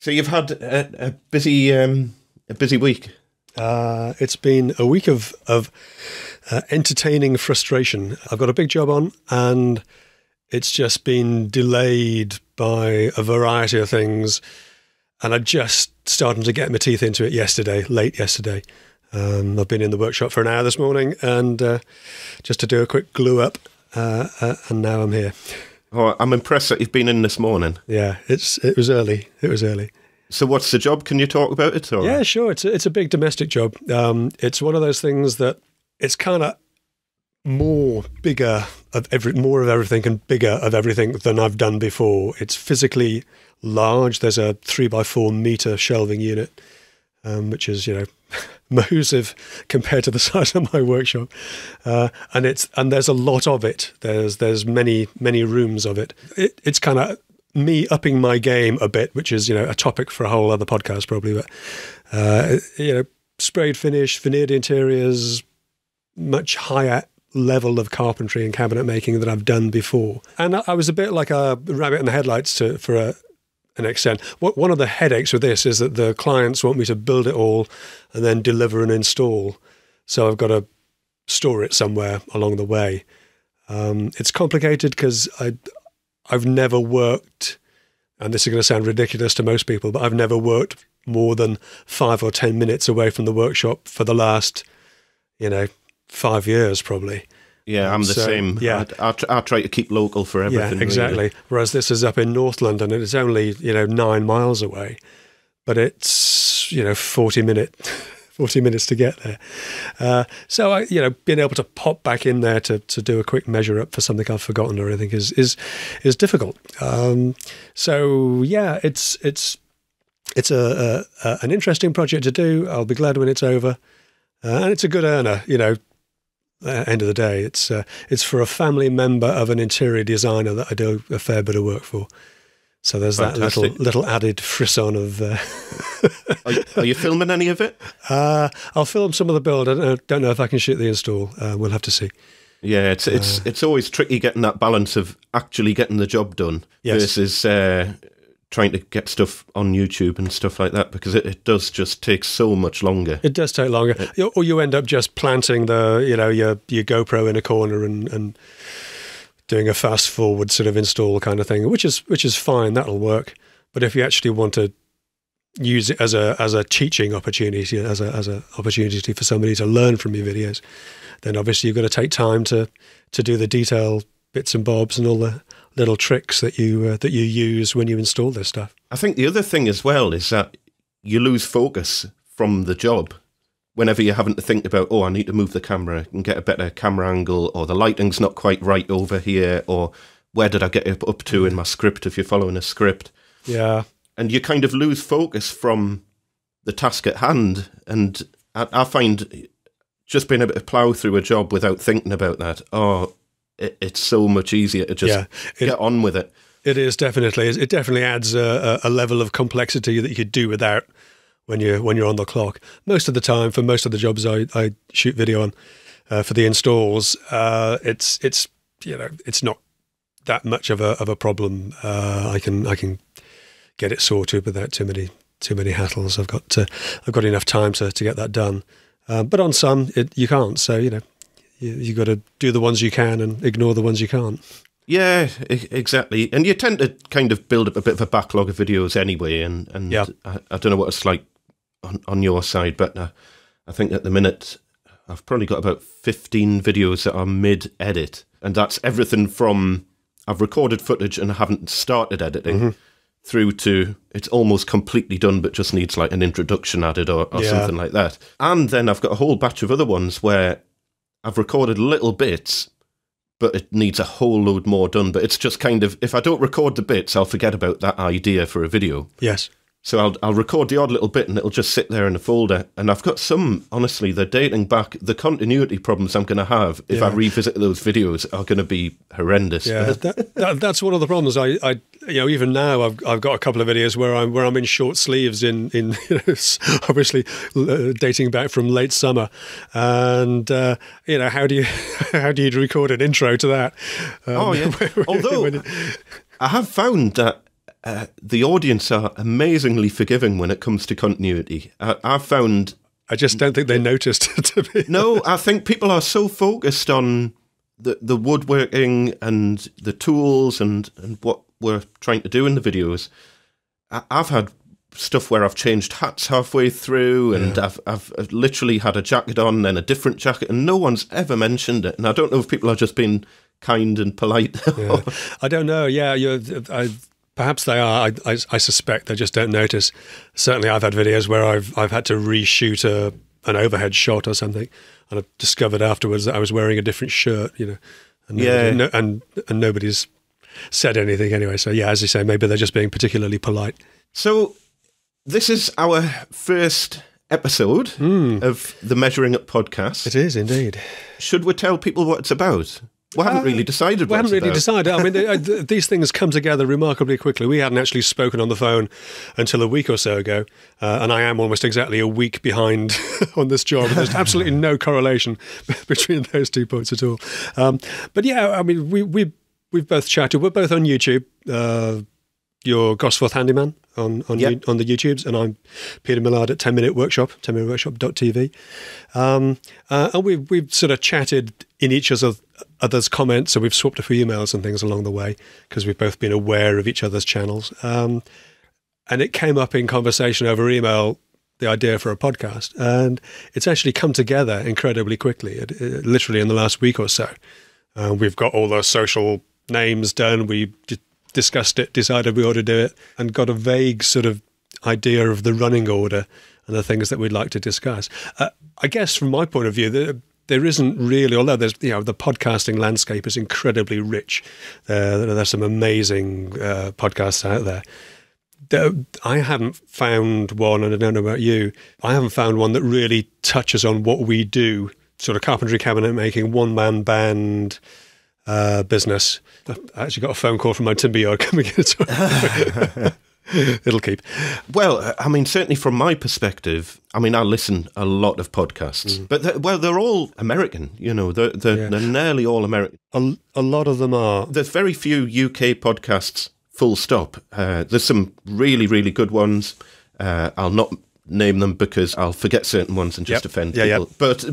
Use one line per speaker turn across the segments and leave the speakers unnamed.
So you've had a busy week.
It's been a week of entertaining frustration. I've got a big job on, and it's just been delayed by a variety of things. And I just started to get my teeth into it late yesterday. I've been in the workshop for an hour this morning, and just to do a quick glue up, and now I'm here.
Oh, I'm impressed that you've been in this morning.
Yeah, it was early.
So what's the job? Can you talk about it? Or?
Yeah, sure. It's a big domestic job. It's one of those things that it's kind of more of everything and bigger of everything than I've done before. It's physically large. There's a 3x4 meter shelving unit, which is, massive compared to the size of my workshop. And there's a lot of it. There's many rooms of it. It's kind of me upping my game a bit, which is, a topic for a whole other podcast probably, but, sprayed finish, veneered interiors, much higher level of carpentry and cabinet making than I've done before. And I was a bit like a rabbit in the headlights for an extent. One of the headaches with this is that the clients want me to build it all and then deliver and install. So I've got to store it somewhere along the way. It's complicated because I've never worked, and this is going to sound ridiculous to most people, but I've never worked more than 5 or 10 minutes away from the workshop for the last, 5 years probably.
Yeah, I'm the same. Yeah, I try to keep local for everything.
Yeah, exactly.
Really.
Whereas this is up in North London, and it's only 9 miles away, but it's 40 minutes to get there. So I, being able to pop back in there to do a quick measure up for something I've forgotten or anything is difficult. So yeah, it's an interesting project to do. I'll be glad when it's over, and it's a good earner. End of the day, it's for a family member of an interior designer that I do a fair bit of work for. So there's Fantastic. that little added frisson of.
Are you filming any of it?
I'll film some of the build. I don't know if I can shoot the install. We'll have to see.
Yeah, it's always tricky getting that balance of actually getting the job done versus trying to get stuff on YouTube and stuff like that, because it does just take so much longer.
It does take longer, or you end up just planting your GoPro in a corner and doing a fast forward sort of install kind of thing, which is fine. That'll work. But if you actually want to use it as a teaching opportunity, as a opportunity for somebody to learn from your videos, then obviously you've got to take time to do the detail bits and bobs and all the little tricks that you use when you install this stuff.
I think the other thing as well is that you lose focus from the job whenever you're having to think about, I need to move the camera and get a better camera angle, or the lighting's not quite right over here, or where did I get it up to in my script if you're following a script.
Yeah. And
you kind of lose focus from the task at hand. And I find just being able to plough through a job without thinking about that, it's so much easier to just get on with it.
It is definitely. It definitely adds a level of complexity that you could do without when you're on the clock. Most of the time, for most of the jobs I shoot video on, for the installs, it's not that much of a problem. I can get it sorted without too many hassles. I've got enough time to get that done. But on some, you can't. So you got to do the ones you can and ignore the ones you can't.
Yeah, exactly. And you tend to kind of build up a bit of a backlog of videos anyway. And I don't know what it's like on your side, but I think at the minute I've probably got about 15 videos that are mid-edit. And that's everything from I've recorded footage and I haven't started editing through to it's almost completely done but just needs like an introduction added or something like that. And then I've got a whole batch of other ones where I've recorded little bits, but it needs a whole load more done. But it's just kind of, if I don't record the bits, I'll forget about that idea for a video.
Yes.
So I'll record the odd little bit and it'll just sit there in a folder. And I've got some, honestly, they're dating back. The continuity problems I'm going to have if I revisit those videos are going to be horrendous.
Yeah, that's one of the problems. I even now I've got a couple of videos where I'm in short sleeves in obviously dating back from late summer, and how do you record an intro to that?
Although I have found that the audience are amazingly forgiving when it comes to continuity. I've found...
I just don't think they noticed, to be
No, I think people are so focused on the woodworking and the tools and what we're trying to do in the videos. I've had stuff where I've changed hats halfway through, and I've literally had a jacket on, then a different jacket, and no one's ever mentioned it. And I don't know if people are just being kind and polite.
Yeah. I don't know. Yeah, perhaps they are. I suspect they just don't notice. Certainly, I've had videos where I've had to reshoot an overhead shot or something, and I've discovered afterwards that I was wearing a different shirt. And nobody's said anything anyway. So yeah, as you say, maybe they're just being particularly polite.
So this is our first episode of the Measuring Up podcast.
It is indeed.
Should we tell people what it's about? We haven't really decided what it's about.
We haven't really decided. I mean, these things come together remarkably quickly. We hadn't actually spoken on the phone until a week or so ago, and I am almost exactly a week behind on this job. There's absolutely no correlation between those 2 points at all. But yeah, I mean, we've both chatted. We're both on YouTube. You're Gosforth Handyman on the YouTubes, and I'm Peter Millard at 10-Minute Workshop, 10minuteworkshop.tv. And we've sort of chatted in each other's comments, and we've swapped a few emails and things along the way because we've both been aware of each other's channels. And it came up in conversation over email, the idea for a podcast, and it's actually come together incredibly quickly, literally in the last week or so. We've got all the social names done. We discussed it, decided we ought to do it, and got a vague sort of idea of the running order and the things that we'd like to discuss. I guess from my point of view, there isn't really, although there's, the podcasting landscape is incredibly rich. There's some amazing podcasts out there. I haven't found one, and I don't know about you, I haven't found one that really touches on what we do, sort of carpentry, cabinet making, one-man band business. I actually got a phone call from my timber yard coming in. It'll keep.
Well, I mean, certainly from my perspective, I mean, I listen a lot of podcasts, but they're all American, they're nearly all American.
A lot of them are.
There's very few UK podcasts, full stop. There's some really, really good ones. I'll not name them because I'll forget certain ones and just offend people. But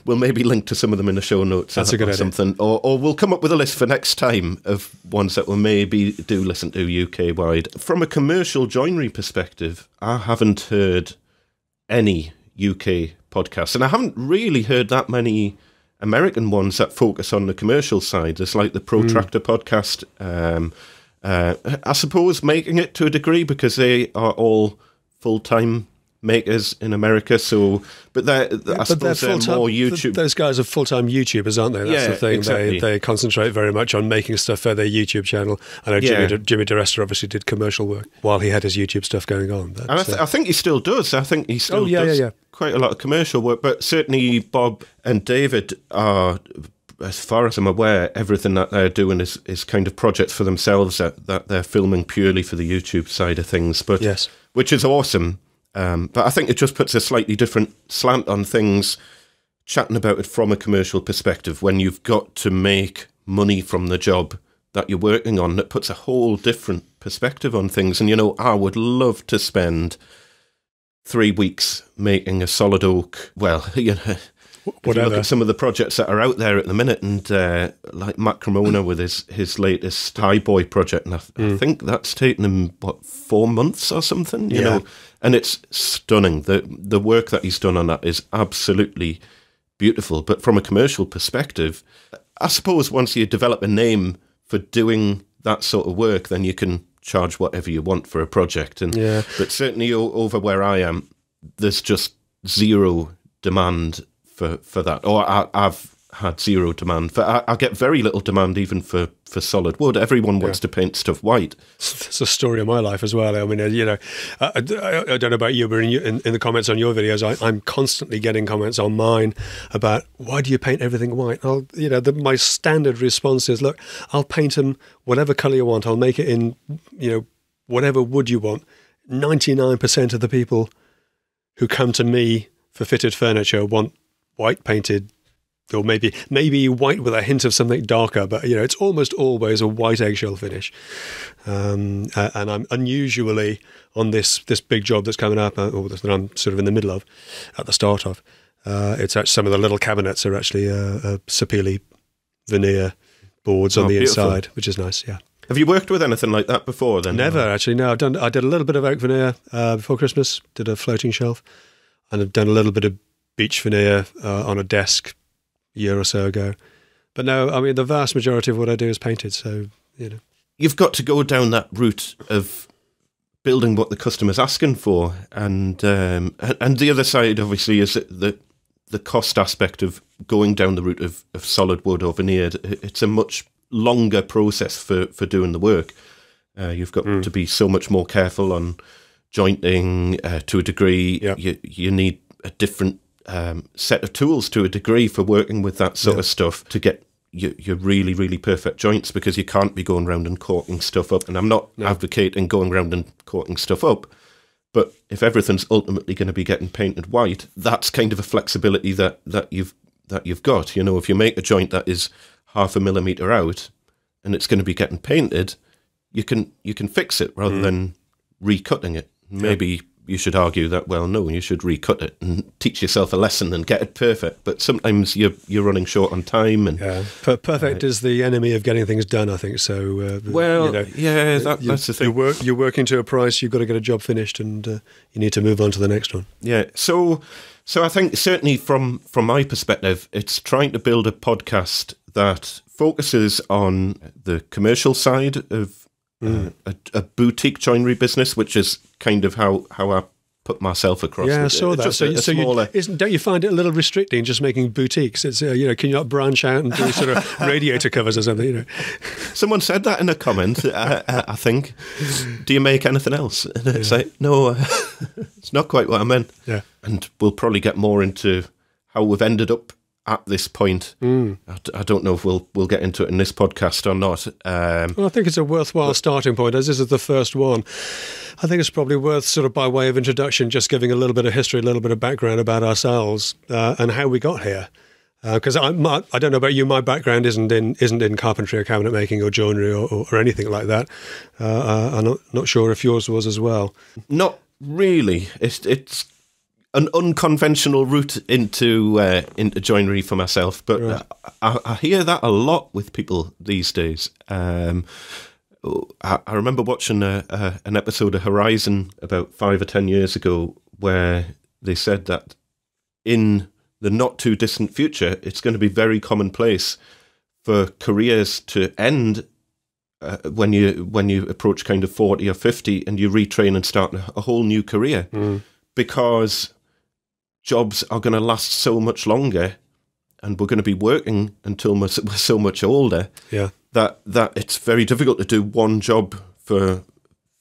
we'll maybe link to some of them in the show notes.
That's a good idea.
Something, or we'll come up with a list for next time of ones that we'll maybe do listen to UK wide. From a commercial joinery perspective, I haven't heard any UK podcasts, and I haven't really heard that many American ones that focus on the commercial side. There's like the Protractor podcast. I suppose making it to a degree because they are all full-time makers in America, but I suppose they're more YouTube.
Those guys are full-time YouTubers, aren't they? That's the thing.
Exactly.
They concentrate very much on making stuff for their YouTube channel. I know Jimmy DeResta obviously did commercial work while he had his YouTube stuff going on.
And I think he still does. I think he still does quite a lot of commercial work, but certainly Bob and David are, as far as I'm aware, everything that they're doing is kind of projects for themselves that they're filming purely for the YouTube side of things. But which is awesome. But I think it just puts a slightly different slant on things, chatting about it from a commercial perspective. When you've got to make money from the job that you're working on, that puts a whole different perspective on things. And, I would love to spend 3 weeks making a solid oak, if you look at some of the projects that are out there at the minute, and like Matt Cremona with his latest High Boy project, and I think that's taken him 4 months or something, you know, and it's stunning. The work that he's done on that is absolutely beautiful. But from a commercial perspective, I suppose once you develop a name for doing that sort of work, then you can charge whatever you want for a project. But certainly over where I am, there's just zero demand for that, or I've had zero demand for. I get very little demand even for solid wood. Everyone wants to paint stuff white.
It's a story of my life as well. I mean, I don't know about you, but in the comments on your videos, I'm constantly getting comments on mine about why do you paint everything white? My standard response is, look, I'll paint them whatever color you want. I'll make it in whatever wood you want. 99% of the people who come to me for fitted furniture want white painted or maybe white with a hint of something darker, but it's almost always a white eggshell finish. And I'm unusually on this big job that's coming up, or that I'm sort of in the middle of, at the start of. It's actually, some of the little cabinets are actually Sapele veneer boards on the
beautiful.
inside, which is nice. Yeah.
Have you worked with anything like that before? Then
never actually. No, I did a little bit of oak veneer before Christmas. Did a floating shelf, and I've done a little bit of beech veneer on a desk a year or so ago. But no, I mean, the vast majority of what I do is painted, so,
You've got to go down that route of building what the customer's asking for. And the other side, obviously, is the cost aspect of going down the route of solid wood or veneered. It's a much longer process for doing the work. You've got to be so much more careful on jointing to a degree.
Yep.
You need a different set of tools to a degree for working with that sort of stuff to get your really, really perfect joints, because you can't be going around and corking stuff up. And I'm not advocating going around and corking stuff up, but if everything's ultimately going to be getting painted white, that's kind of a flexibility that you've got. If you make a joint that is 0.5 millimeter out and it's going to be getting painted, you can fix it rather than recutting it. Maybe you should argue that, well, no, you should recut it and teach yourself a lesson and get it perfect. But sometimes you're running short on time. And
perfect is the enemy of getting things done, I think. So,
that's the thing.
You're working to a price. You've got to get a job finished, and you need to move on to the next one.
Yeah. So I think certainly from my perspective, it's trying to build a podcast that focuses on the commercial side of a boutique joinery business, which is kind of how I put myself across.
Yeah, I saw that.
Smaller...
don't you find it a little restricting just making boutiques? It's can you not branch out and do sort of radiator covers or something?
Someone said that in a comment. I think. Do you make anything else? And it's like, no, it's not quite what I meant.
Yeah,
and we'll probably get more into how we've ended up at this point. I don't know if we'll get into it in this podcast or not.
Well, I think it's a worthwhile starting point, as this is the first one. I think it's probably worth, sort of by way of introduction, just giving a little bit of history, a little bit of background about ourselves and how we got here. Because I don't know about you, my background isn't in carpentry or cabinet making or joinery or anything like that. I'm not sure if yours was as well.
Not really. It's an unconventional route into joinery for myself, but right. I hear that a lot with people these days. I remember watching an episode of Horizon about 5 or 10 years ago where they said that in the not too distant future, it's going to be very commonplace for careers to end when you approach kind of 40 or 50 and you retrain and start a whole new career because jobs are going to last so much longer, and we're going to be working until we're so much older that it's very difficult to do one job for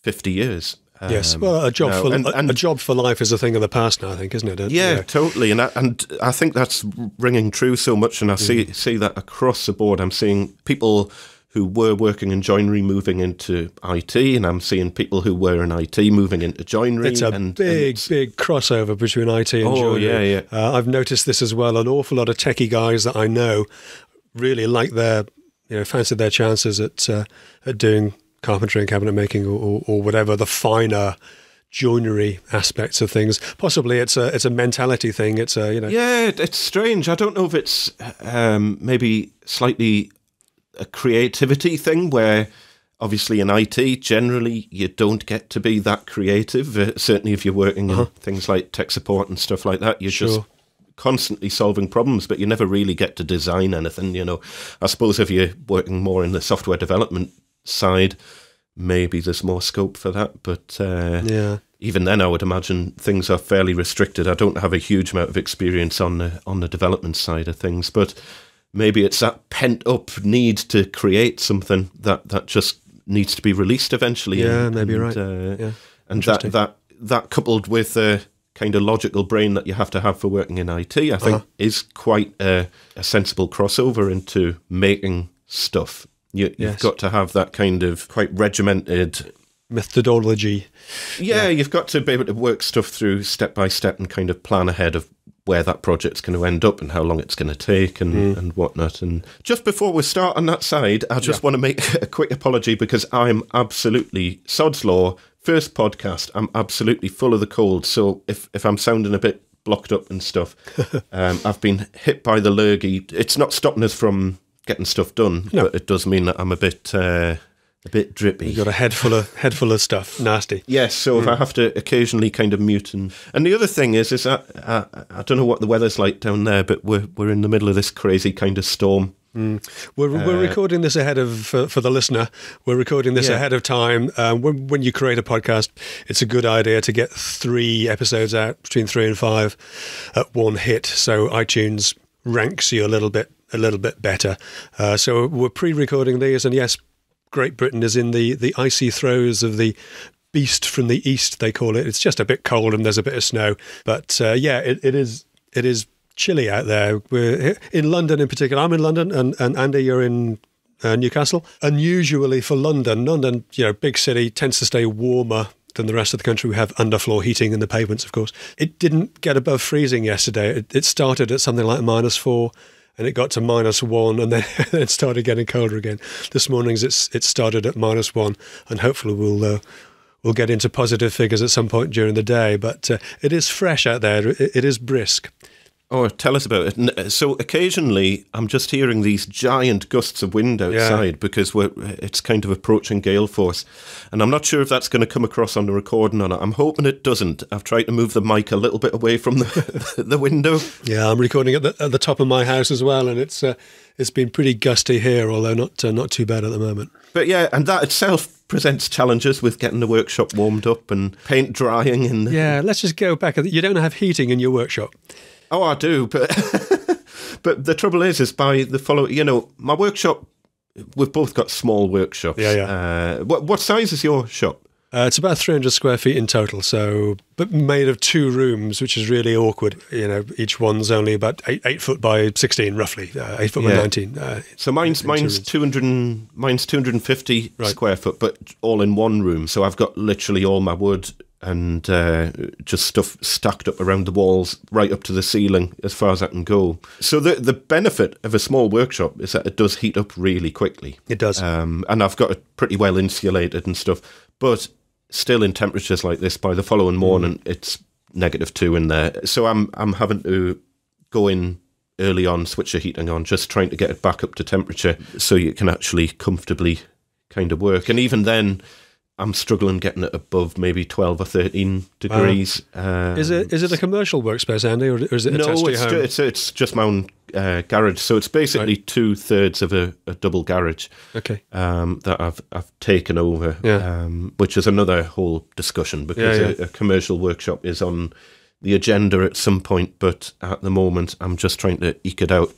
50 years.
Yes, well, a job for life is a thing of the past now, I think, isn't it?
Yeah, totally. And I think that's ringing true so much, and I see that across the board. I'm seeing people who were working in joinery moving into IT, and I'm seeing people who were in IT moving into joinery.
It's a big crossover between IT and joinery.
Yeah.
I've noticed this as well. An awful lot of techie guys that I know really like fancied their chances at doing carpentry and cabinet making or whatever the finer joinery aspects of things. Possibly it's a mentality thing. It's
Yeah, it's strange. I don't know if it's maybe slightly a creativity thing where obviously in IT generally you don't get to be that creative. Certainly if you're working in things like tech support and stuff like that, you're just constantly solving problems, but you never really get to design anything. I suppose if you're working more in the software development side, maybe there's more scope for that, but even then I would imagine things are fairly restricted. I don't have a huge amount of experience on the development side of things, but maybe it's that pent-up need to create something that just needs to be released eventually.
Yeah, maybe you're right.
And that coupled with a kind of logical brain that you have to have for working in IT, I think is quite a sensible crossover into making stuff. You've got to have that kind of quite regimented
methodology.
Yeah, you've got to be able to work stuff through step by step and kind of plan ahead of where that project's going to end up and how long it's going to take and whatnot. And just before we start on that side, I just want to make a quick apology because I'm absolutely, sod's law, first podcast, I'm absolutely full of the cold. So if I'm sounding a bit blocked up and stuff, I've been hit by the lurgy. It's not stopping us from getting stuff done, but it does mean that I'm a bit drippy.
You've got a head full of stuff. Nasty.
Yes, so if I have to occasionally kind of mute. And the other thing is that I don't know what the weather's like down there, but we're in the middle of this crazy kind of storm.
We're recording this ahead of, for the listener, we're recording this ahead of time. When you create a podcast, it's a good idea to get 3 episodes out, between 3 and 5 at one hit. So iTunes ranks you a little bit better. So we're pre-recording these, and yes, Great Britain is in the icy throes of the beast from the east, they call it. It's just a bit cold and there's a bit of snow. But it is chilly out there. We're in London in particular. I'm in London, and Andy, you're in Newcastle. Unusually for London, big city, tends to stay warmer than the rest of the country. We have underfloor heating in the pavements, of course. It didn't get above freezing yesterday. It started at something like -4. And it got to -1, and then it started getting colder again. This morning it started at -1, and hopefully we'll get into positive figures at some point during the day. But it is fresh out there. It is brisk.
Oh, tell us about it. So occasionally I'm just hearing these giant gusts of wind outside because it's kind of approaching gale force. And I'm not sure if that's going to come across on the recording or not. I'm hoping it doesn't. I've tried to move the mic a little bit away from the window. Yeah,
I'm recording at the top of my house as well, and it's been pretty gusty here, although not too bad at the moment.
But yeah, and that itself presents challenges with getting the workshop warmed up and paint drying. And
let's just go back. You don't have heating in your workshop.
Oh, I do, but but the trouble is by the following, my workshop, we've both got small workshops.
Yeah.
What size is your shop?
It's about 300 square feet in total, but made of 2 rooms, which is really awkward. Each one's only about 8 foot by 16, roughly, 8 foot by 19.
So mine's 250 square foot, but all in one room. So I've got literally all my wood and just stuff stacked up around the walls, right up to the ceiling, as far as I can go. So the benefit of a small workshop is that it does heat up really quickly.
It does.
And I've got it pretty well insulated and stuff. But still in temperatures like this, by the following morning, it's -2 in there. So I'm having to go in early on, switch the heating on, just trying to get it back up to temperature so you can actually comfortably kind of work. And even then, I'm struggling getting it above maybe 12 or 13 degrees.
Is it a commercial workspace, Andy, or is it attached to your home?
No, it's just my own garage. So it's basically 2/3 of a double garage.
Okay.
That I've taken over, which is another whole discussion because a commercial workshop is on the agenda at some point, but at the moment I'm just trying to eke it out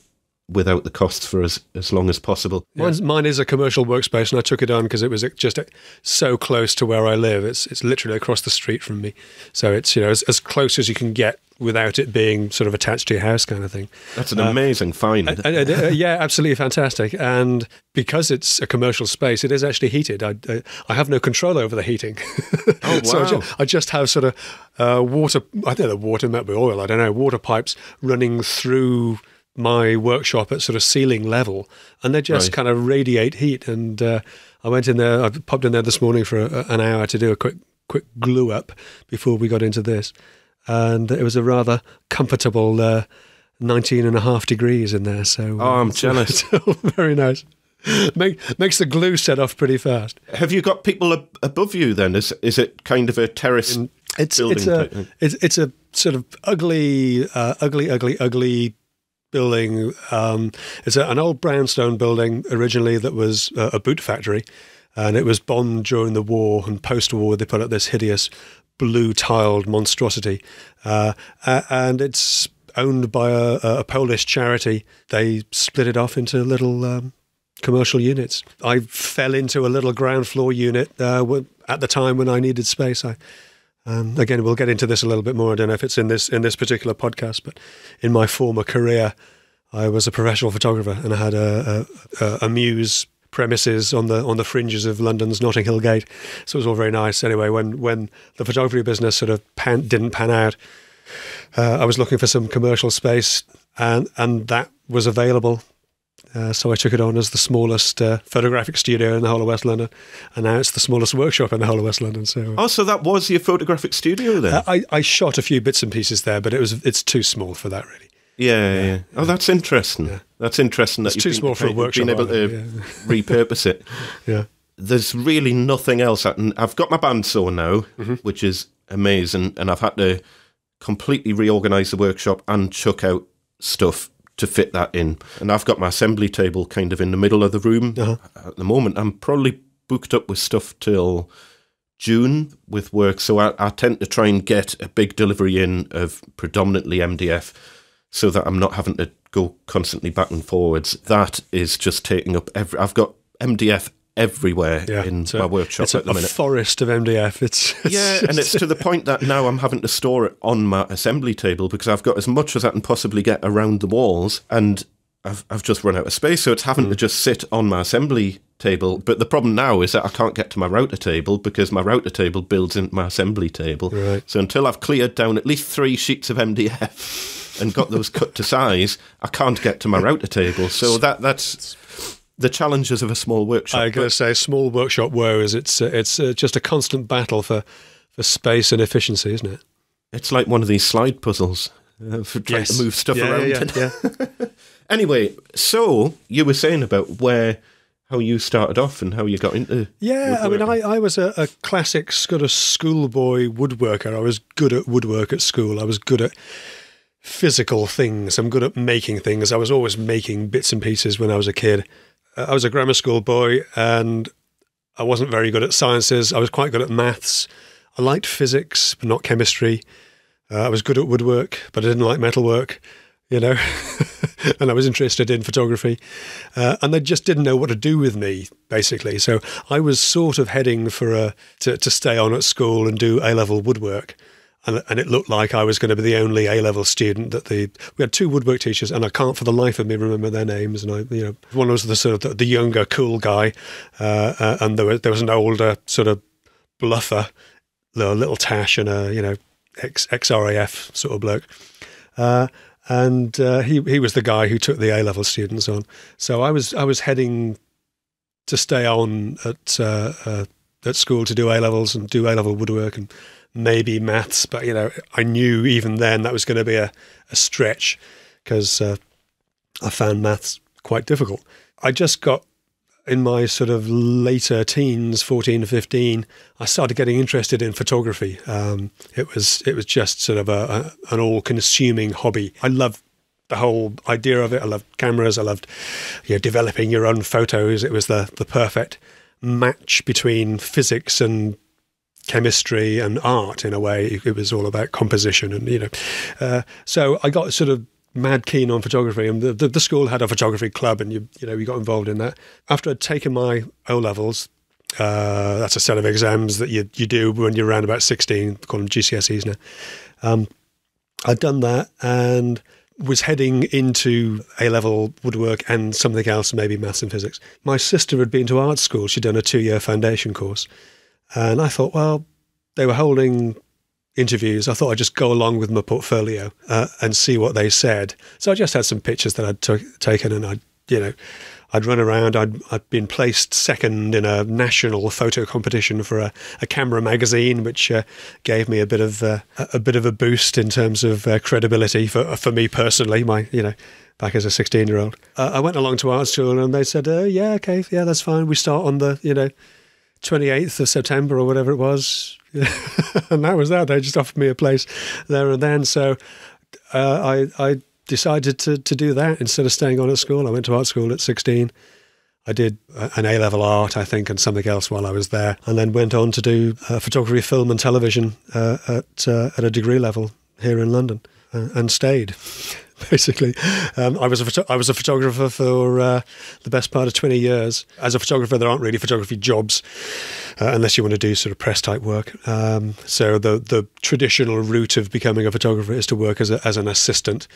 without the costs for as long as possible.
Mine is a commercial workspace, and I took it on because it was just so close to where I live. It's literally across the street from me, so it's as close as you can get without it being sort of attached to your house, kind of thing.
That's an amazing find.
Absolutely fantastic. And because it's a commercial space, it is actually heated. I have no control over the heating.
Oh, wow.
So I just have sort of water. I don't know, water might be oil. I don't know, water pipes running through my workshop at sort of ceiling level, and they just kind of radiate heat. And I went in there, I popped in there this morning for an hour to do a quick glue up before we got into this, and it was a rather comfortable 19.5 degrees in there. So
I'm jealous.
Very nice. Makes the glue set off pretty fast.
Have you got people above you then? Is it kind of a terrace building type thing?
It's a sort of ugly building. It's an old brownstone building originally that was a boot factory, and it was bombed during the war, and post-war they put up this hideous blue tiled monstrosity, and it's owned by a Polish charity. They split it off into little commercial units. I fell into a little ground floor unit at the time when I needed space. Again, we'll get into this a little bit more. I don't know if it's in this particular podcast, but in my former career, I was a professional photographer, and I had a muse premises on the fringes of London's Notting Hill Gate. So it was all very nice. Anyway, when the photography business sort of didn't pan out, I was looking for some commercial space, and that was available. So I took it on as the smallest photographic studio in the whole of West London, and now it's the smallest workshop in the whole of West London.
So that was your photographic studio then?
I shot a few bits and pieces there, but it's too small for that, really.
Yeah. Oh, that's interesting. Yeah. That's interesting that
it's too small for a workshop.
Been able to repurpose it.
Yeah.
There's really nothing else. I've got my bandsaw now, which is amazing, and I've had to completely reorganise the workshop and chuck out stuff to fit that in. And I've got my assembly table kind of in the middle of the room. At the moment, I'm probably booked up with stuff till June with work, so I tend to try and get a big delivery in of predominantly MDF so that I'm not having to go constantly back and forwards. That is just taking up I've got MDF everywhere in my workshop at the minute.
It's a forest of MDF.
And it's to the point that now I'm having to store it on my assembly table because I've got as much as I can possibly get around the walls, and I've just run out of space, so it's having to just sit on my assembly table. But the problem now is that I can't get to my router table because my router table builds into my assembly table.
Right.
So until I've cleared down at least 3 sheets of MDF and got those cut to size, I can't get to my router table. So that's the challenges of a small workshop.
I gotta say, small workshop woe is it's just a constant battle for space and efficiency, isn't it?
It's like one of these slide puzzles for trying to move stuff around.
Yeah.
Anyway, so you were saying about how you started off and how you got into woodworking.
I mean, I was a classic sort of schoolboy woodworker. I was good at woodwork at school. I was good at physical things. I'm good at making things. I was always making bits and pieces when I was a kid. I was a grammar school boy, and I wasn't very good at sciences. I was quite good at maths. I liked physics, but not chemistry. I was good at woodwork, but I didn't like metalwork, and I was interested in photography. And they just didn't know what to do with me, basically. So I was sort of heading for to stay on at school and do A-level woodwork. And it looked like I was going to be the only A-level student we had 2 woodwork teachers, and I can't for the life of me remember their names. And one was the sort of the younger cool guy, and there was an older sort of bluffer, a little tash, and a ex-RAF sort of bloke. And he was the guy who took the A-level students on. So I was heading to stay on at school to do A-levels and do A-level woodwork and maybe maths, but I knew even then that was going to be a stretch because I found maths quite difficult. I just got in my sort of later teens, 14 to 15, I started getting interested in photography. It was just sort of an all-consuming hobby. I loved the whole idea of it. I loved cameras. I loved developing your own photos. It was the perfect match between physics and chemistry and art in a way. It was all about composition and so I got sort of mad keen on photography, and the school had a photography club, and you got involved in that. After I'd taken my O-levels, that's a set of exams that you do when you're around about 16, call them GCSEs now. I'd done that and was heading into A-level woodwork and something else, maybe maths and physics. My sister had been to art school. She'd done a 2-year foundation course. And I thought, well, they were holding interviews. I thought I'd just go along with my portfolio and see what they said. So I just had some pictures that I'd taken, and I'd run around. I'd been placed second in a national photo competition for a camera magazine, which gave me a bit of a boost in terms of credibility for me personally. Back as a 16-year-old, I went along to art school, and they said, okay, that's fine. We start on the 28th of September or whatever it was. And that was that. They just offered me a place there and then. So I decided to do that instead of staying on at school. I went to art school at 16. I did an A-level art, I think, and something else while I was there, and then went on to do photography, film and television at a degree level here in London, and stayed. Basically, I was a photographer for the best part of 20 years. As a photographer, there aren't really photography jobs unless you want to do sort of press type work. So the traditional route of becoming a photographer is to work as an assistant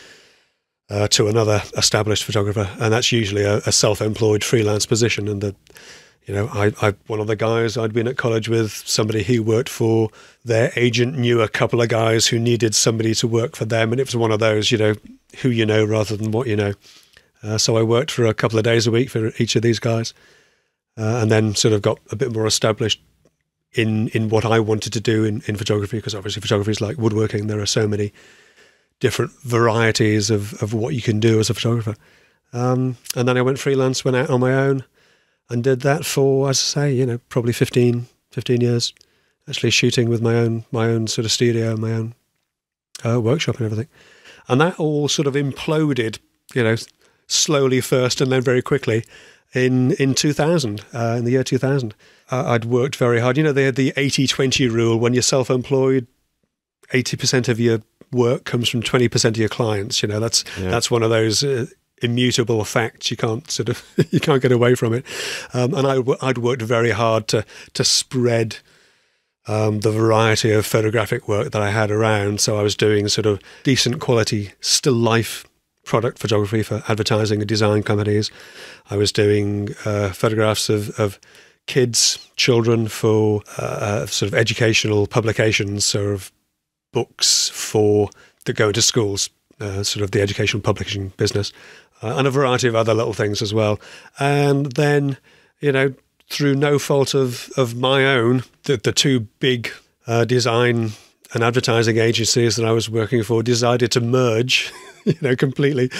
to another established photographer, and that's usually a self-employed freelance position. And One of the guys I'd been at college with, somebody he worked for, their agent knew a couple of guys who needed somebody to work for them, and it was one of those, who you know rather than what you know. So I worked for a couple of days a week for each of these guys, and then sort of got a bit more established in what I wanted to do in photography, because obviously photography is like woodworking. There are so many different varieties of what you can do as a photographer. And then I went freelance, went out on my own, and did that for, as I say, probably 15 years, actually shooting with my own sort of studio, my own workshop and everything. And that all sort of imploded, slowly first and then very quickly in 2000, in the year 2000. I'd worked very hard. They had the 80-20 rule. When you're self-employed, 80% of your work comes from 20% of your clients. That's one of those immutable facts. You can't get away from it. And I'd worked very hard to spread the variety of photographic work that I had around. So I was doing sort of decent quality still life product photography for advertising and design companies. I was doing photographs of children for sort of educational publications, sort of books that go into schools, sort of the educational publishing business, and a variety of other little things as well. And then, through no fault of my own, the two big design and advertising agencies that I was working for decided to merge, completely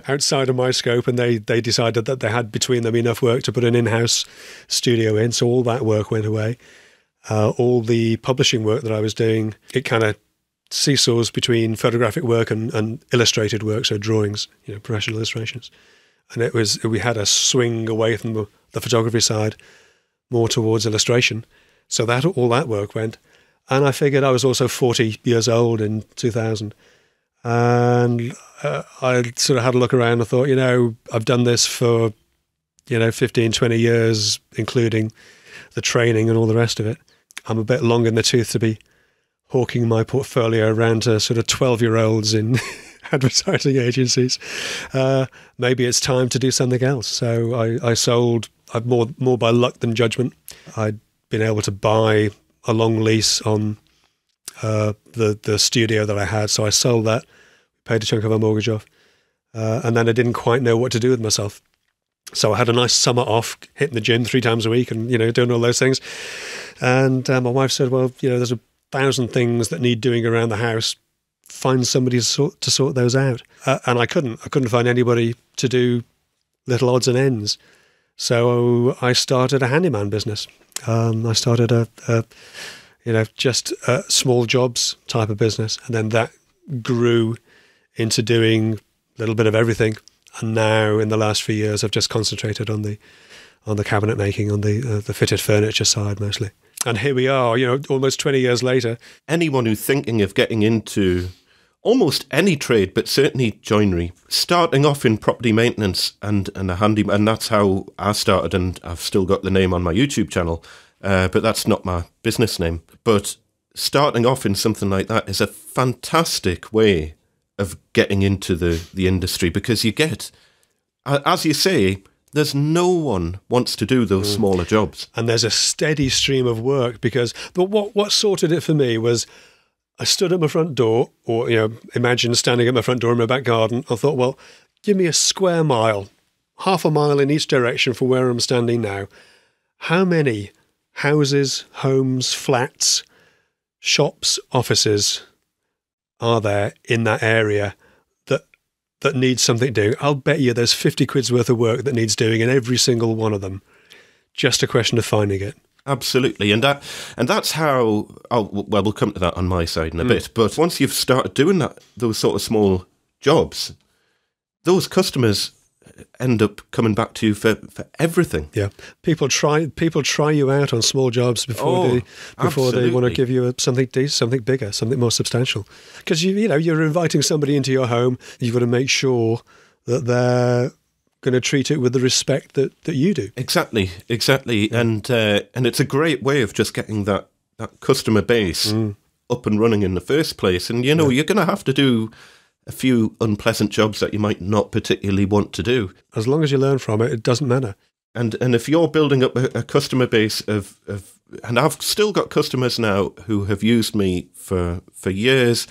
outside of my scope, and they decided that they had between them enough work to put an in-house studio in, so all that work went away. All the publishing work that I was doing, it kind of seesaws between photographic work and illustrated work, so drawings, professional illustrations. And we had a swing away from the photography side, more towards illustration. So all that work went. And I figured I was also 40 years old in 2000. And I sort of had a look around and thought, I've done this for, 15, 20 years, including the training and all the rest of it. I'm a bit long in the tooth to be hawking my portfolio around to sort of 12-year-olds in advertising agencies. Maybe it's time to do something else. So I sold, more by luck than judgment. I'd been able to buy a long lease on the studio that I had, so I sold that, paid a chunk of a mortgage off, and then I didn't quite know what to do with myself. So I had a nice summer off, hitting the gym 3 times a week and, doing all those things. And my wife said, well, there's 1,000 things that need doing around the house. Find somebody to sort those out. And I couldn't find anybody to do little odds and ends. So I started a handyman business. I started just a small jobs type of business. And then that grew into doing a little bit of everything. And now in the last few years, I've just concentrated on the cabinet making, on the fitted furniture side mostly. And here we are, almost 20 years later.
Anyone who's thinking of getting into almost any trade, but certainly joinery, starting off in property maintenance and a handyman, and that's how I started, and I've still got the name on my YouTube channel, but that's not my business name. But starting off in something like that is a fantastic way of getting into the industry, because you get, as you say, there's no one wants to do those smaller jobs. And
there's a steady stream of work but what sorted it for me was I stood at my front door, or, imagine standing at my front door in my back garden. I thought, well, give me a square mile, half a mile in each direction from where I'm standing now. How many houses, homes, flats, shops, offices are there in that area that needs something doing? I'll bet you there's 50 quid's worth of work that needs doing in every single one of them. Just a question of finding it.
Absolutely. And that's how, we'll come to that on my side in a bit, but once you've started doing those sort of small jobs, those customers end up coming back to you for everything.
Yeah. People try you out on small jobs before they want to give you something decent, something bigger, something more substantial. Because you're inviting somebody into your home, you've got to make sure that they're going to treat it with the respect that you do.
Exactly. Yeah. And it's a great way of just getting that customer base up and running in the first place. And you're going to have to do a few unpleasant jobs that you might not particularly want to do.
As long as you learn from it, it doesn't matter.
And if you're building up a customer base of, and I've still got customers now who have used me for years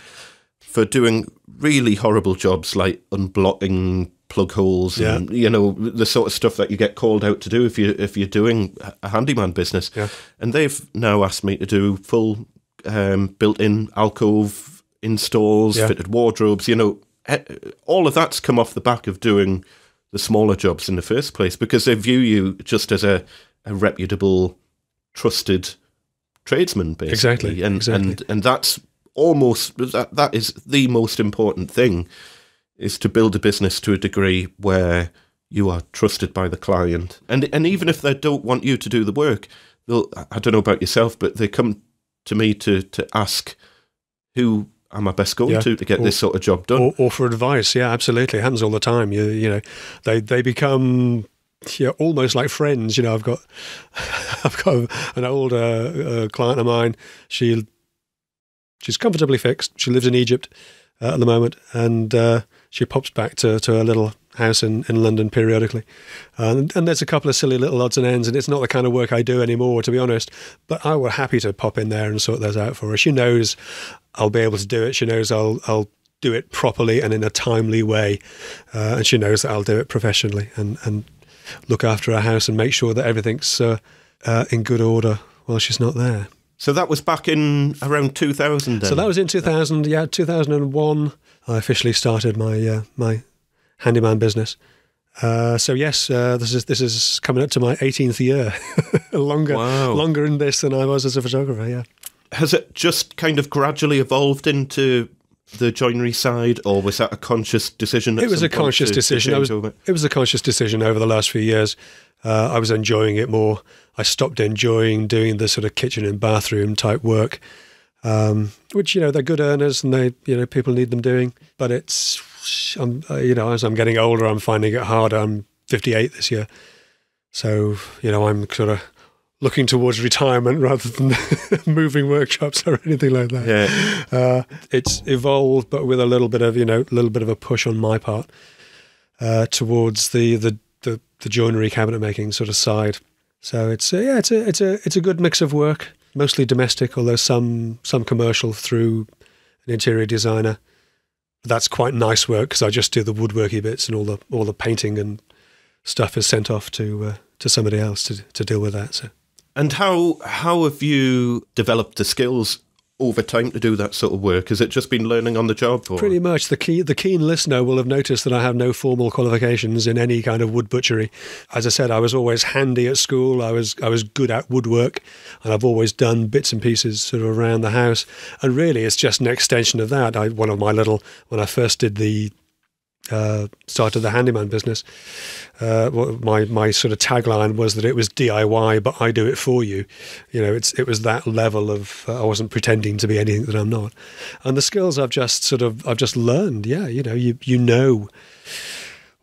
for doing really horrible jobs like unblocking plug holes and, you know, the sort of stuff that you get called out to do if you're doing a handyman business. Yeah. And they've now asked me to do full built-in alcove installs, fitted wardrobes, you know, all of that's come off the back of doing the smaller jobs in the first place, because they view you just as a reputable, trusted tradesman, basically.
Exactly.
And that's almost, that is the most important thing, is to build a business to a degree where you are trusted by the client. And even if they don't want you to do the work, I don't know about yourself, but they come to me to ask who am I best going to get this sort of job done.
Or for advice, absolutely. It happens all the time. You know, they become almost like friends. You know, I've got an older client of mine. She's comfortably fixed. She lives in Egypt at the moment, and she pops back to her little house in London periodically. And there's a couple of silly little odds and ends, and it's not the kind of work I do anymore, to be honest. But I were happy to pop in there and sort those out for her. She knows I'll be able to do it. She knows I'll do it properly and in a timely way. And she knows that I'll do it professionally and look after her house and make sure that everything's in good order while she's not there.
So that was back in around 2000 then?
So that was in 2000, 2001. I officially started my my handyman business. So yes, this is coming up to my 18th year. Longer in this than I was as a photographer, yeah.
Has it just kind of gradually evolved into the joinery side, or was that a conscious decision?
It was a conscious decision. It was a conscious decision over the last few years. I was enjoying it more. I stopped enjoying doing the sort of kitchen and bathroom type work, which, you know, they're good earners and they, you know, people need them doing. But it's, you know, as I'm getting older, I'm finding it harder. I'm 58 this year. So, you know, I'm sort of looking towards retirement rather than moving workshops or anything like that. Yeah. It's evolved, but with a little bit of, a push on my part towards the joinery cabinet making sort of side. So it's a good mix of work, mostly domestic, although some commercial through an interior designer. But that's quite nice work because I just do the woodworky bits, and all the painting and stuff is sent off to somebody else to deal with that. So.
And how have you developed the skills over time to do that sort of work? Has it just been learning on the job? Or?
Pretty much. The keen listener will have noticed that I have no formal qualifications in any kind of wood butchery. As I said, I was always handy at school. I was good at woodwork, and I've always done bits and pieces sort of around the house. And really, it's just an extension of that. When I first did started the handyman business, my sort of tagline was that it was DIY, but I do it for you. You know, it was that level of I wasn't pretending to be anything that I'm not. And the skills I've just learned. Yeah, you know, you know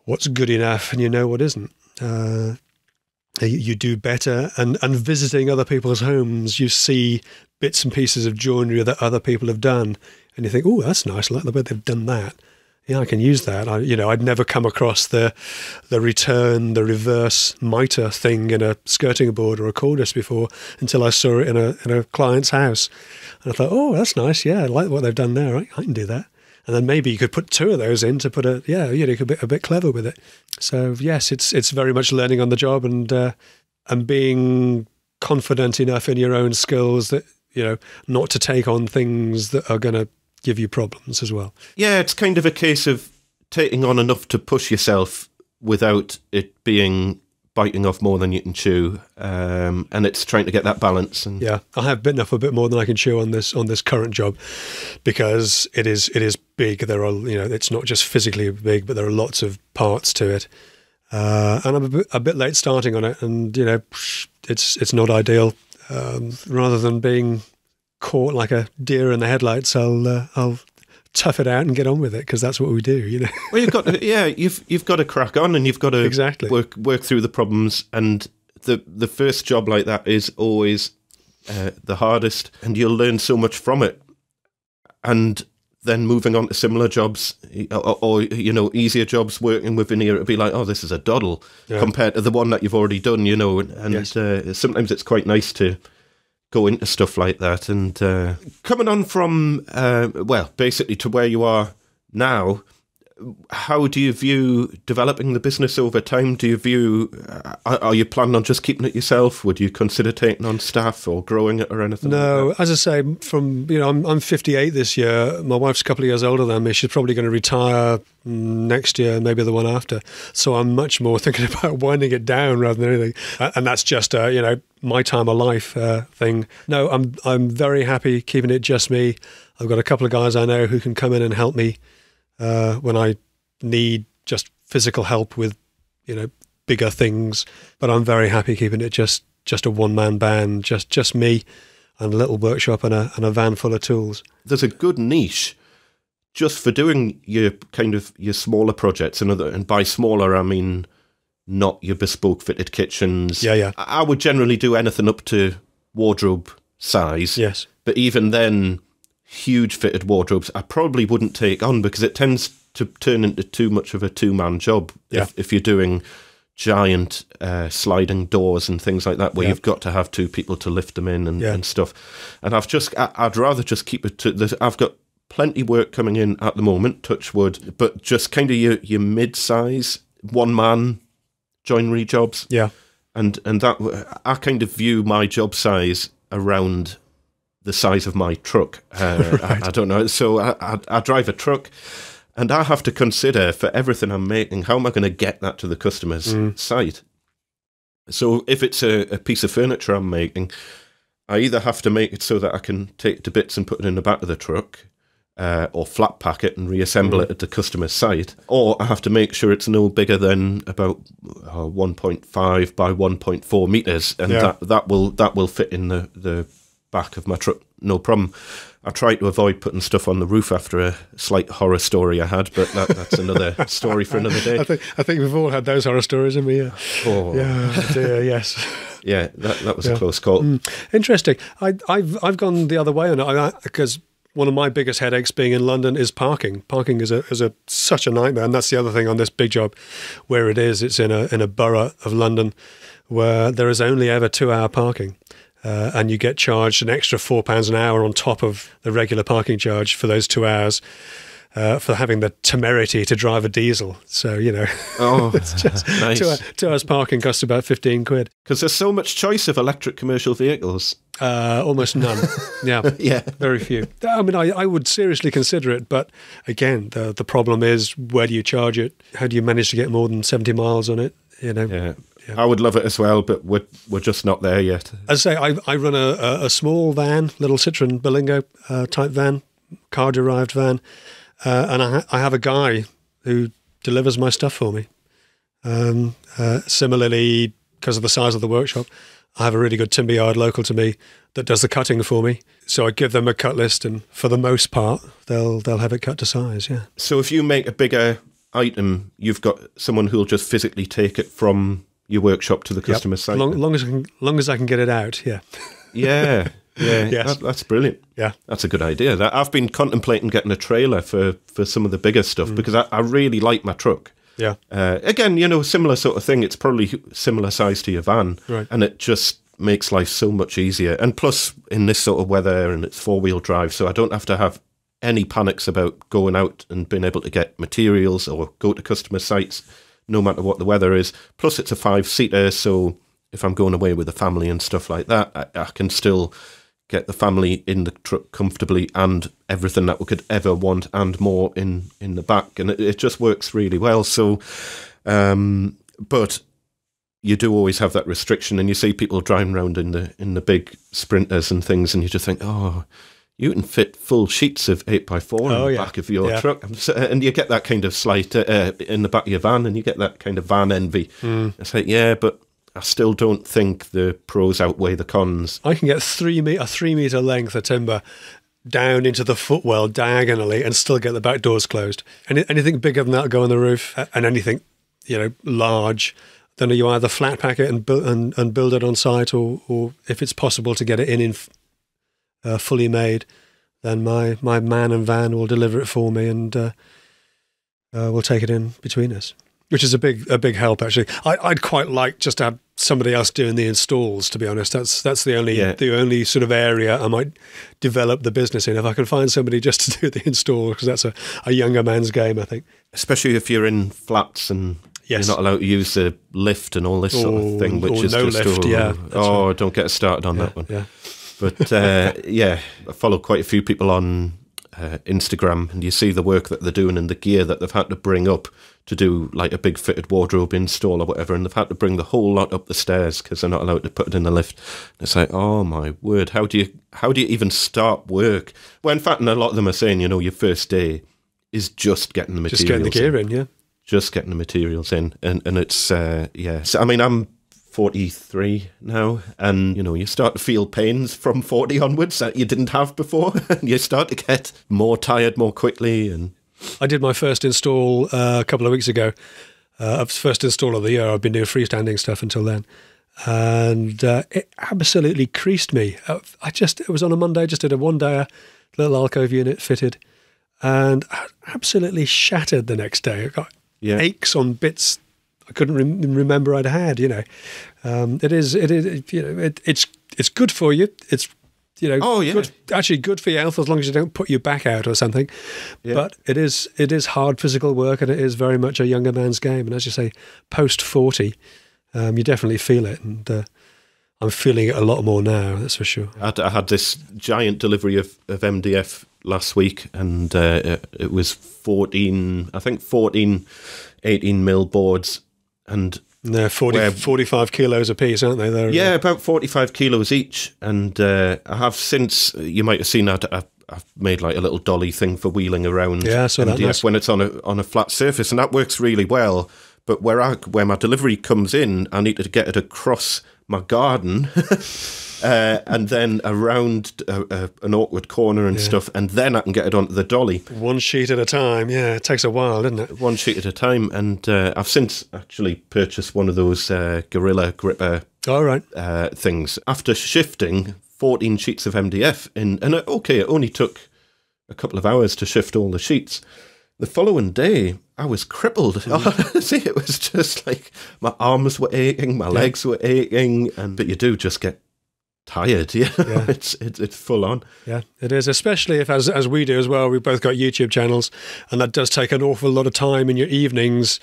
what's good enough and you know what isn't. You do better, and visiting other people's homes, you see bits and pieces of joinery that other people have done, and you think, oh, that's nice. I like the way they've done that. Yeah, I can use that. I'd never come across the reverse mitre thing in a skirting board or a cornice before until I saw it in a client's house. And I thought, oh, that's nice. Yeah, I like what they've done there. I can do that. And then maybe you could put two of those in to put you could be a bit clever with it. So yes, it's very much learning on the job and being confident enough in your own skills that, you know, not to take on things that are going to give you problems as well. Yeah,
it's kind of a case of taking on enough to push yourself without it being biting off more than you can chew, and it's trying to get that balance. And
yeah, I have bitten off a bit more than I can chew on this current job, because it is big. There are, you know, it's not just physically big, but there are lots of parts to it, and I'm a bit late starting on it, and you know, it's not ideal. Rather than being caught like a deer in the headlights, I'll tough it out and get on with it, because that's what we do, you know.
Well, you've got to crack on, and you've got to work through the problems. And the first job like that is always the hardest, and you'll learn so much from it. And then moving on to similar jobs or easier jobs working with veneer, it'd be like, oh, this is a doddle compared to the one that you've already done, and sometimes it's quite nice to go into stuff like that. And coming on from, basically to where you are now, how do you view developing the business over time? Do you view, are you planning on just keeping it yourself? Would you consider taking on staff or growing it or anything?
No,
like that?
as I say, I'm 58 this year. My wife's a couple of years older than me. She's probably going to retire next year, maybe the one after. So I'm much more thinking about winding it down rather than anything. And that's just my time of life thing. No, I'm very happy keeping it just me. I've got a couple of guys I know who can come in and help me when I need just physical help with, bigger things. But I'm very happy keeping it just a one-man band, just me and a little workshop and a van full of tools.
There's a good niche just for doing your smaller projects, and by smaller I mean not your bespoke fitted kitchens.
Yeah.
I would generally do anything up to wardrobe size.
Yes.
But even then, huge fitted wardrobes I probably wouldn't take on because it tends to turn into too much of a two-man job if you're doing giant sliding doors and things like that where you've got to have two people to lift them in and stuff. And I'd rather just keep it to this. I've got plenty work coming in at the moment, touch wood, but just kind of your mid-size one-man joinery jobs.
Yeah.
And that I kind of view my job size around the size of my truck. Right. I don't know. So I drive a truck and I have to consider for everything I'm making, how am I going to get that to the customer's site? So if it's a piece of furniture I'm making, I either have to make it so that I can take it to bits and put it in the back of the truck, or flat pack it and reassemble it at the customer's site, or I have to make sure it's no bigger than about 1.5 by 1.4 meters, and that will fit in the back of my truck, no problem. I try to avoid putting stuff on the roof after a slight horror story I had, but that's another story for another day.
I think we've all had those horror stories, haven't we? Yeah, dear, yes.
Yeah, that was a close call.
Interesting. I've gone the other way on it because one of my biggest headaches being in London is parking. Parking is such a nightmare, and that's the other thing on this big job, where it's in a borough of London where there is only ever 2-hour parking. And you get charged an extra £4 an hour on top of the regular parking charge for those 2 hours for having the temerity to drive a diesel. So, it's just nice. 2 hours parking costs about 15 quid.
Because there's so much choice of electric commercial vehicles.
Almost none. Yeah. Very few. I mean, I would seriously consider it, but again, the problem is, where do you charge it? How do you manage to get more than 70 miles on it?
Yeah. I would love it as well, but we're just not there yet.
As I say, I run a small van, little Citroen Berlingo type van, car-derived van, and I have a guy who delivers my stuff for me. Similarly, because of the size of the workshop, I have a really good timber yard local to me that does the cutting for me. So I give them a cut list, and for the most part, they'll have it cut to size. Yeah.
So if you make a bigger item, you've got someone who'll just physically take it from your workshop to the customer's site.
Long as I can get it out. Yeah.
Yeah. Yes. That's brilliant.
Yeah,
that's a good idea. I've been contemplating getting a trailer for some of the bigger stuff because I really like my truck.
Yeah.
Again, similar sort of thing. It's probably similar size to your van,
right? And
it just makes life so much easier. And plus, in this sort of weather, and it's 4-wheel drive, so I don't have to have any panics about going out and being able to get materials or go to customer sites, no matter what the weather is. Plus, it's a 5-seater, so if I'm going away with the family and stuff like that, I can still get the family in the truck comfortably and everything that we could ever want and more in the back. And it just works really well. So, but you do always have that restriction, and you see people driving around in the big sprinters and things, and you just think, oh, you can fit full sheets of 8x4 in the back of your truck. And you get that kind of slight in the back of your van, and you get that kind of van envy. It's like, yeah, but I still don't think the pros outweigh the cons.
I can get a 3 meter length of timber down into the footwell diagonally and still get the back doors closed. Anything bigger than that will go on the roof, and anything large, then you either flat pack it and build it on site, or if it's possible to get it in fully made, then my man and van will deliver it for me, and we'll take it in between us, which is a big help, actually. I'd quite like just to have somebody else doing the installs, to be honest. That's the only sort of area I might develop the business in, if I can find somebody just to do the install, because that's a younger man's game, I think.
Especially if you're in flats and you're not allowed to use the lift and all this sort of thing, which is
no
just
lift, right.
Don't get us started on that one.
Yeah.
But I follow quite a few people on Instagram, and you see the work that they're doing and the gear that they've had to bring up to do like a big fitted wardrobe install or whatever, and they've had to bring the whole lot up the stairs because they're not allowed to put it in the lift. It's like, oh my word, how do you even start work? Well, in fact, and a lot of them are saying, your first day is just getting the materials,
just getting the gear in, yeah,
just getting the materials in, and it's So I mean, I'm 43 now, and you start to feel pains from 40 onwards that you didn't have before, and you start to get more tired more quickly. And
I did my first install a couple of weeks ago. First install of the year. I've been doing freestanding stuff until then, and it absolutely creased me. It was on a Monday. Just did a one-day little alcove unit fitted, and absolutely shattered the next day. I got aches on bits I couldn't remember I'd had. It's good for you. It's good for your health, as long as you don't put your back out or something. Yeah. But it is hard physical work, and it is very much a younger man's game. And as you say, post 40, you definitely feel it, and I'm feeling it a lot more now. That's for sure.
I had this giant delivery of MDF last week, and it was 14 18 mil boards. And
they're 45 kilos a piece, aren't they?
They're about 45 kilos each. And I have since, you might have seen that, I've made like a little dolly thing for wheeling around.
Yeah, so that's
when it's on a flat surface, and that works really well. But where my delivery comes in, I need to get it across my garden and then around an awkward corner and stuff, and then I can get it onto the dolly.
One sheet at a time, yeah. It takes a while, doesn't it?
One sheet at a time, and I've since actually purchased one of those Gorilla Gripper things. After shifting 14 sheets of MDF in, and it only took a couple of hours to shift all the sheets. The following day, I was crippled. Honestly, it was just like my arms were aching, my legs were aching, but you do just get tired. It's full on.
Yeah, it is, especially if, as we do as well, we've both got YouTube channels, and that does take an awful lot of time in your evenings.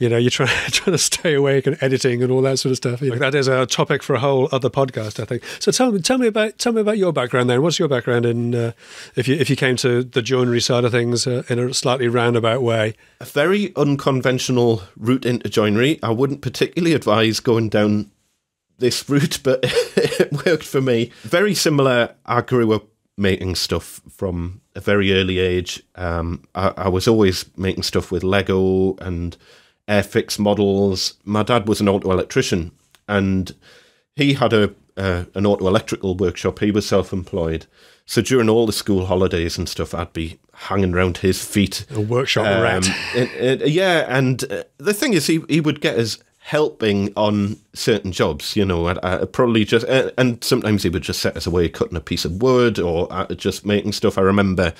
You're trying to stay awake and editing and all that sort of stuff. That is a topic for a whole other podcast, I think. So tell me about your background then. What's your background in if you came to the joinery side of things in a slightly roundabout way?
A very unconventional route into joinery. I wouldn't particularly advise going down this route, but it worked for me. Very similar. I grew up making stuff from a very early age. I was always making stuff with Lego and Airfix models. My dad was an auto electrician, and he had an auto electrical workshop. He was self-employed, so during all the school holidays and stuff, I'd be hanging around his feet.
A workshop rat.
And the thing is, he would get us helping on certain jobs, probably just, and sometimes he would just set us away cutting a piece of wood or just making stuff. I remember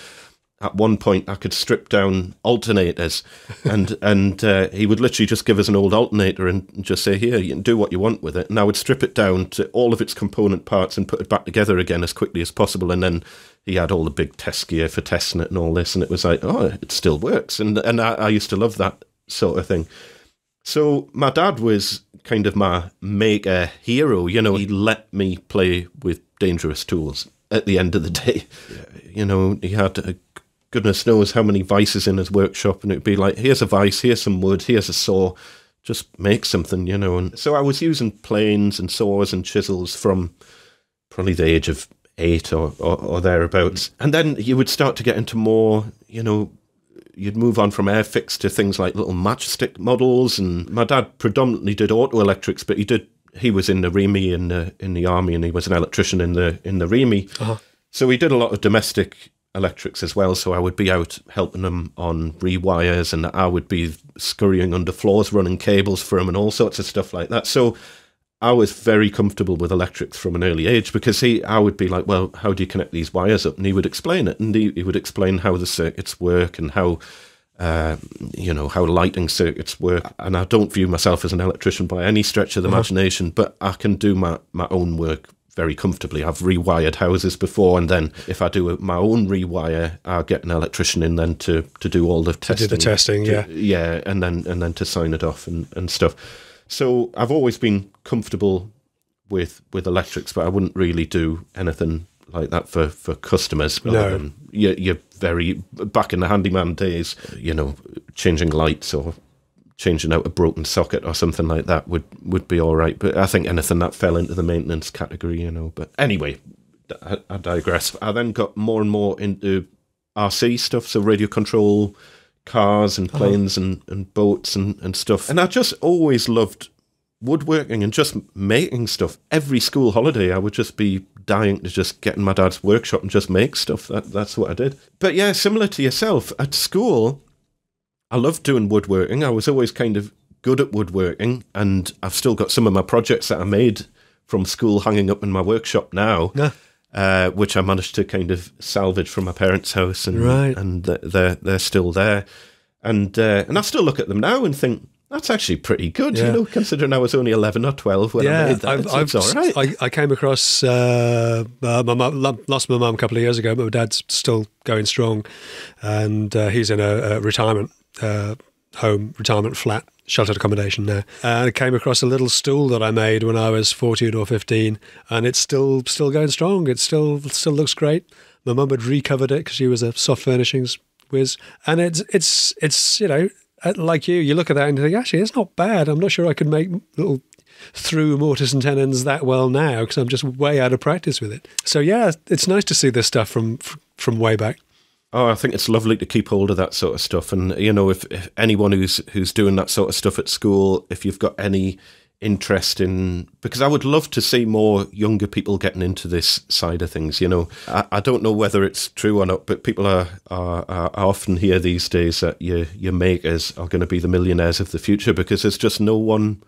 at one point I could strip down alternators, and he would literally just give us an old alternator and just say, here, you can do what you want with it. And I would strip it down to all of its component parts and put it back together again as quickly as possible. And then he had all the big test gear for testing it and all this, and it was like, oh, it still works. And I used to love that sort of thing. So my dad was kind of my maker hero. He let me play with dangerous tools at the end of the day. He had goodness knows how many vices in his workshop, and it'd be like, here's a vice, here's some wood, here's a saw, just make something, And so I was using planes and saws and chisels from probably the age of 8 or thereabouts. And then you would start to get into more, you'd move on from Airfix to things like little matchstick models. And my dad predominantly did auto electrics, but he was in the REME in the army, and he was an electrician in the REME. Uh-huh. So he did a lot of domestic electrics as well. So I would be out helping him on rewires, and I would be scurrying under floors, running cables for him, and all sorts of stuff like that. So I was very comfortable with electrics from an early age because I would be like, well, how do you connect these wires up? And he would explain it, and he would explain how the circuits work and how, how lighting circuits work. And I don't view myself as an electrician by any stretch of the imagination, but I can do my own work very comfortably. I've rewired houses before, and then if I do my own rewire, I'll get an electrician in then to do all the testing.
To do the testing,
yeah, and then to sign it off and stuff. So I've always been comfortable with electrics, but I wouldn't really do anything like that for customers.
No.
You're very, back in the handyman days, changing lights or changing out a broken socket or something like that would be all right. But I think anything that fell into the maintenance category, But anyway, I digress. I then got more and more into RC stuff, so radio control cars and planes and boats and stuff. And I just always loved woodworking and just making stuff. Every school holiday, I would just be dying to just get in my dad's workshop and just make stuff. That's what I did. But yeah, similar to yourself, at school, I loved doing woodworking. I was always kind of good at woodworking, and I've still got some of my projects that I made from school hanging up in my workshop now.
Yeah.
Which I managed to kind of salvage from my parents' house, and they're still there, and I still look at them now and think that's actually pretty good, considering I was only 11 or 12 when I made that. It's all right.
I came across my mum, lost my mum a couple of years ago, but my dad's still going strong, and he's in a retirement flat, sheltered accommodation now. And I came across a little stool that I made when I was 14 or 15, and it's still going strong. It still looks great. My mum had recovered it because she was a soft furnishings whiz, and it's like you look at that and you think, actually, it's not bad. I'm not sure I could make little through mortise and tenons that well now because I'm just way out of practice with it. So yeah, it's nice to see this stuff from way back.
Oh, I think it's lovely to keep hold of that sort of stuff. And, if anyone who's doing that sort of stuff at school, if you've got any interest in... Because I would love to see more younger people getting into this side of things, I don't know whether it's true or not, but people are often hear these days that your makers are going to be the millionaires of the future because there's just no one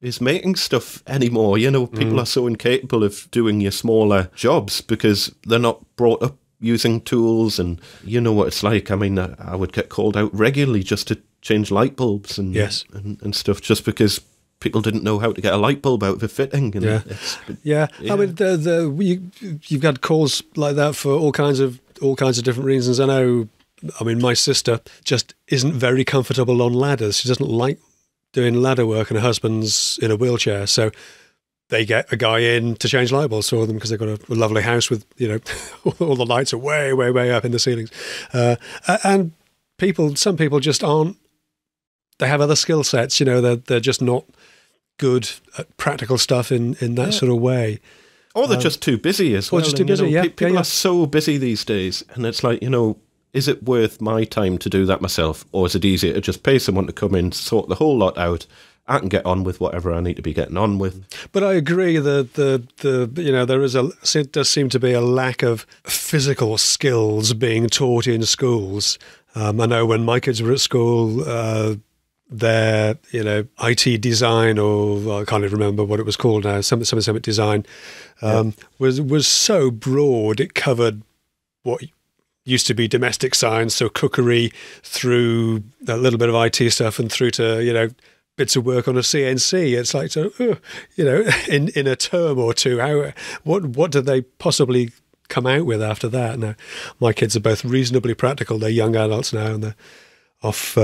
is making stuff anymore. People are so incapable of doing your smaller jobs because they're not brought up using tools, and you know what it's like. I mean, I would get called out regularly just to change light bulbs and stuff, just because people didn't know how to get a light bulb out of a fitting. And
I mean, you've got calls like that for all kinds of different reasons. I mean, my sister just isn't very comfortable on ladders. She doesn't like doing ladder work, and her husband's in a wheelchair, so they get a guy in to change light bulbs for them because they've got a lovely house with, all the lights are way, way, way up in the ceilings. And some people just aren't, they have other skill sets, they're just not good at practical stuff in that sort of way.
Or they're just too busy as well.
Or just too busy,
People are so busy these days, and it's like, is it worth my time to do that myself, or is it easier to just pay someone to come in, sort the whole lot out? I can get on with whatever I need to be getting on with.
But I agree that there does seem to be a lack of physical skills being taught in schools. I know when my kids were at school, their IT design, or I can't even remember what it was called now, something design, was so broad. It covered what used to be domestic science, so cookery, through a little bit of IT stuff, and through to bits of work on a CNC. It's like, in a term or two, what do they possibly come out with after that? Now, my kids are both reasonably practical. They're young adults now, and they're off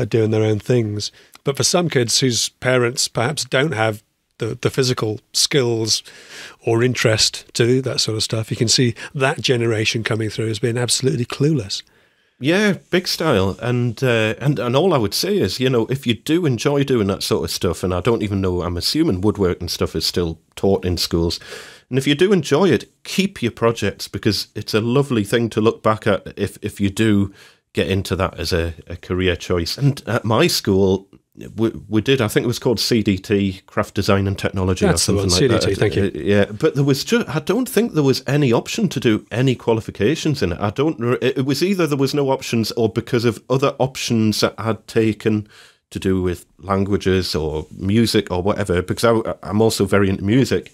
doing their own things. But for some kids whose parents perhaps don't have the physical skills or interest to do that sort of stuff, you can see that generation coming through as being absolutely clueless.
Yeah, big style. And all I would say is, if you do enjoy doing that sort of stuff, and I don't even know, I'm assuming woodworking stuff is still taught in schools, and if you do enjoy it, keep your projects, because it's a lovely thing to look back at if you do get into that as a career choice. And at my school, we did, I think it was called CDT, Craft Design and Technology.
That's
or something
the one,
like
CDT,
that.
Thank you.
Yeah, but there was I don't think there was any option to do any qualifications in it. It was either there was no options, or because of other options that I'd taken to do with languages or music or whatever, because I'm also very into music,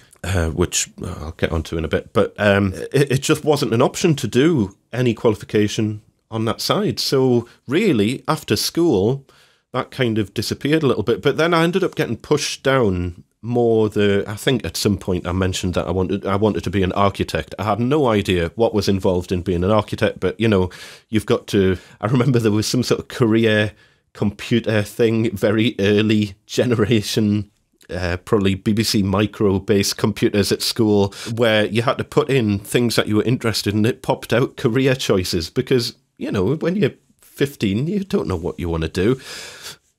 which I'll get onto in a bit. But it just wasn't an option to do any qualification on that side. So really, after school, that kind of disappeared a little bit. But then I ended up getting pushed down more I think at some point I mentioned that I wanted to be an architect. I had no idea what was involved in being an architect, but you've got to. I remember there was some sort of career computer thing, very early generation, probably BBC Micro based computers at school, where you had to put in things that you were interested in. It popped out career choices because when you're 15, you don't know what you want to do.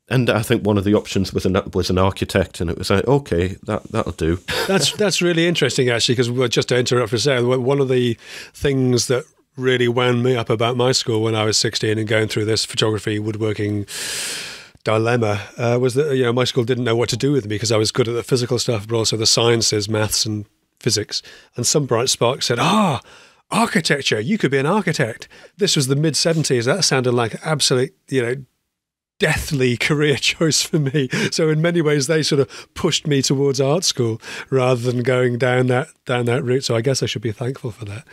And I think one of the options was an architect, and it was like, okay, that'll do.
That's really interesting, actually, because just to interrupt for a second, one of the things that really wound me up about my school when I was 16 and going through this photography, woodworking dilemma was that my school didn't know what to do with me because I was good at the physical stuff, but also the sciences, maths and physics. And some bright spark said, architecture, you could be an architect. This was the mid-70s. That sounded like an absolute, deathly career choice for me. So in many ways, they sort of pushed me towards art school rather than going down that route. So I guess I should be thankful for that.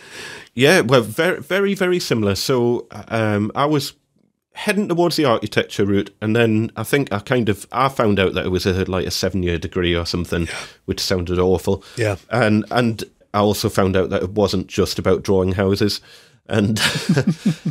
Yeah, well, very, very, very similar. So I was heading towards the architecture route, and then I think I found out that it was a 7-year degree or something, which sounded awful.
Yeah,
and I also found out that it wasn't just about drawing houses. And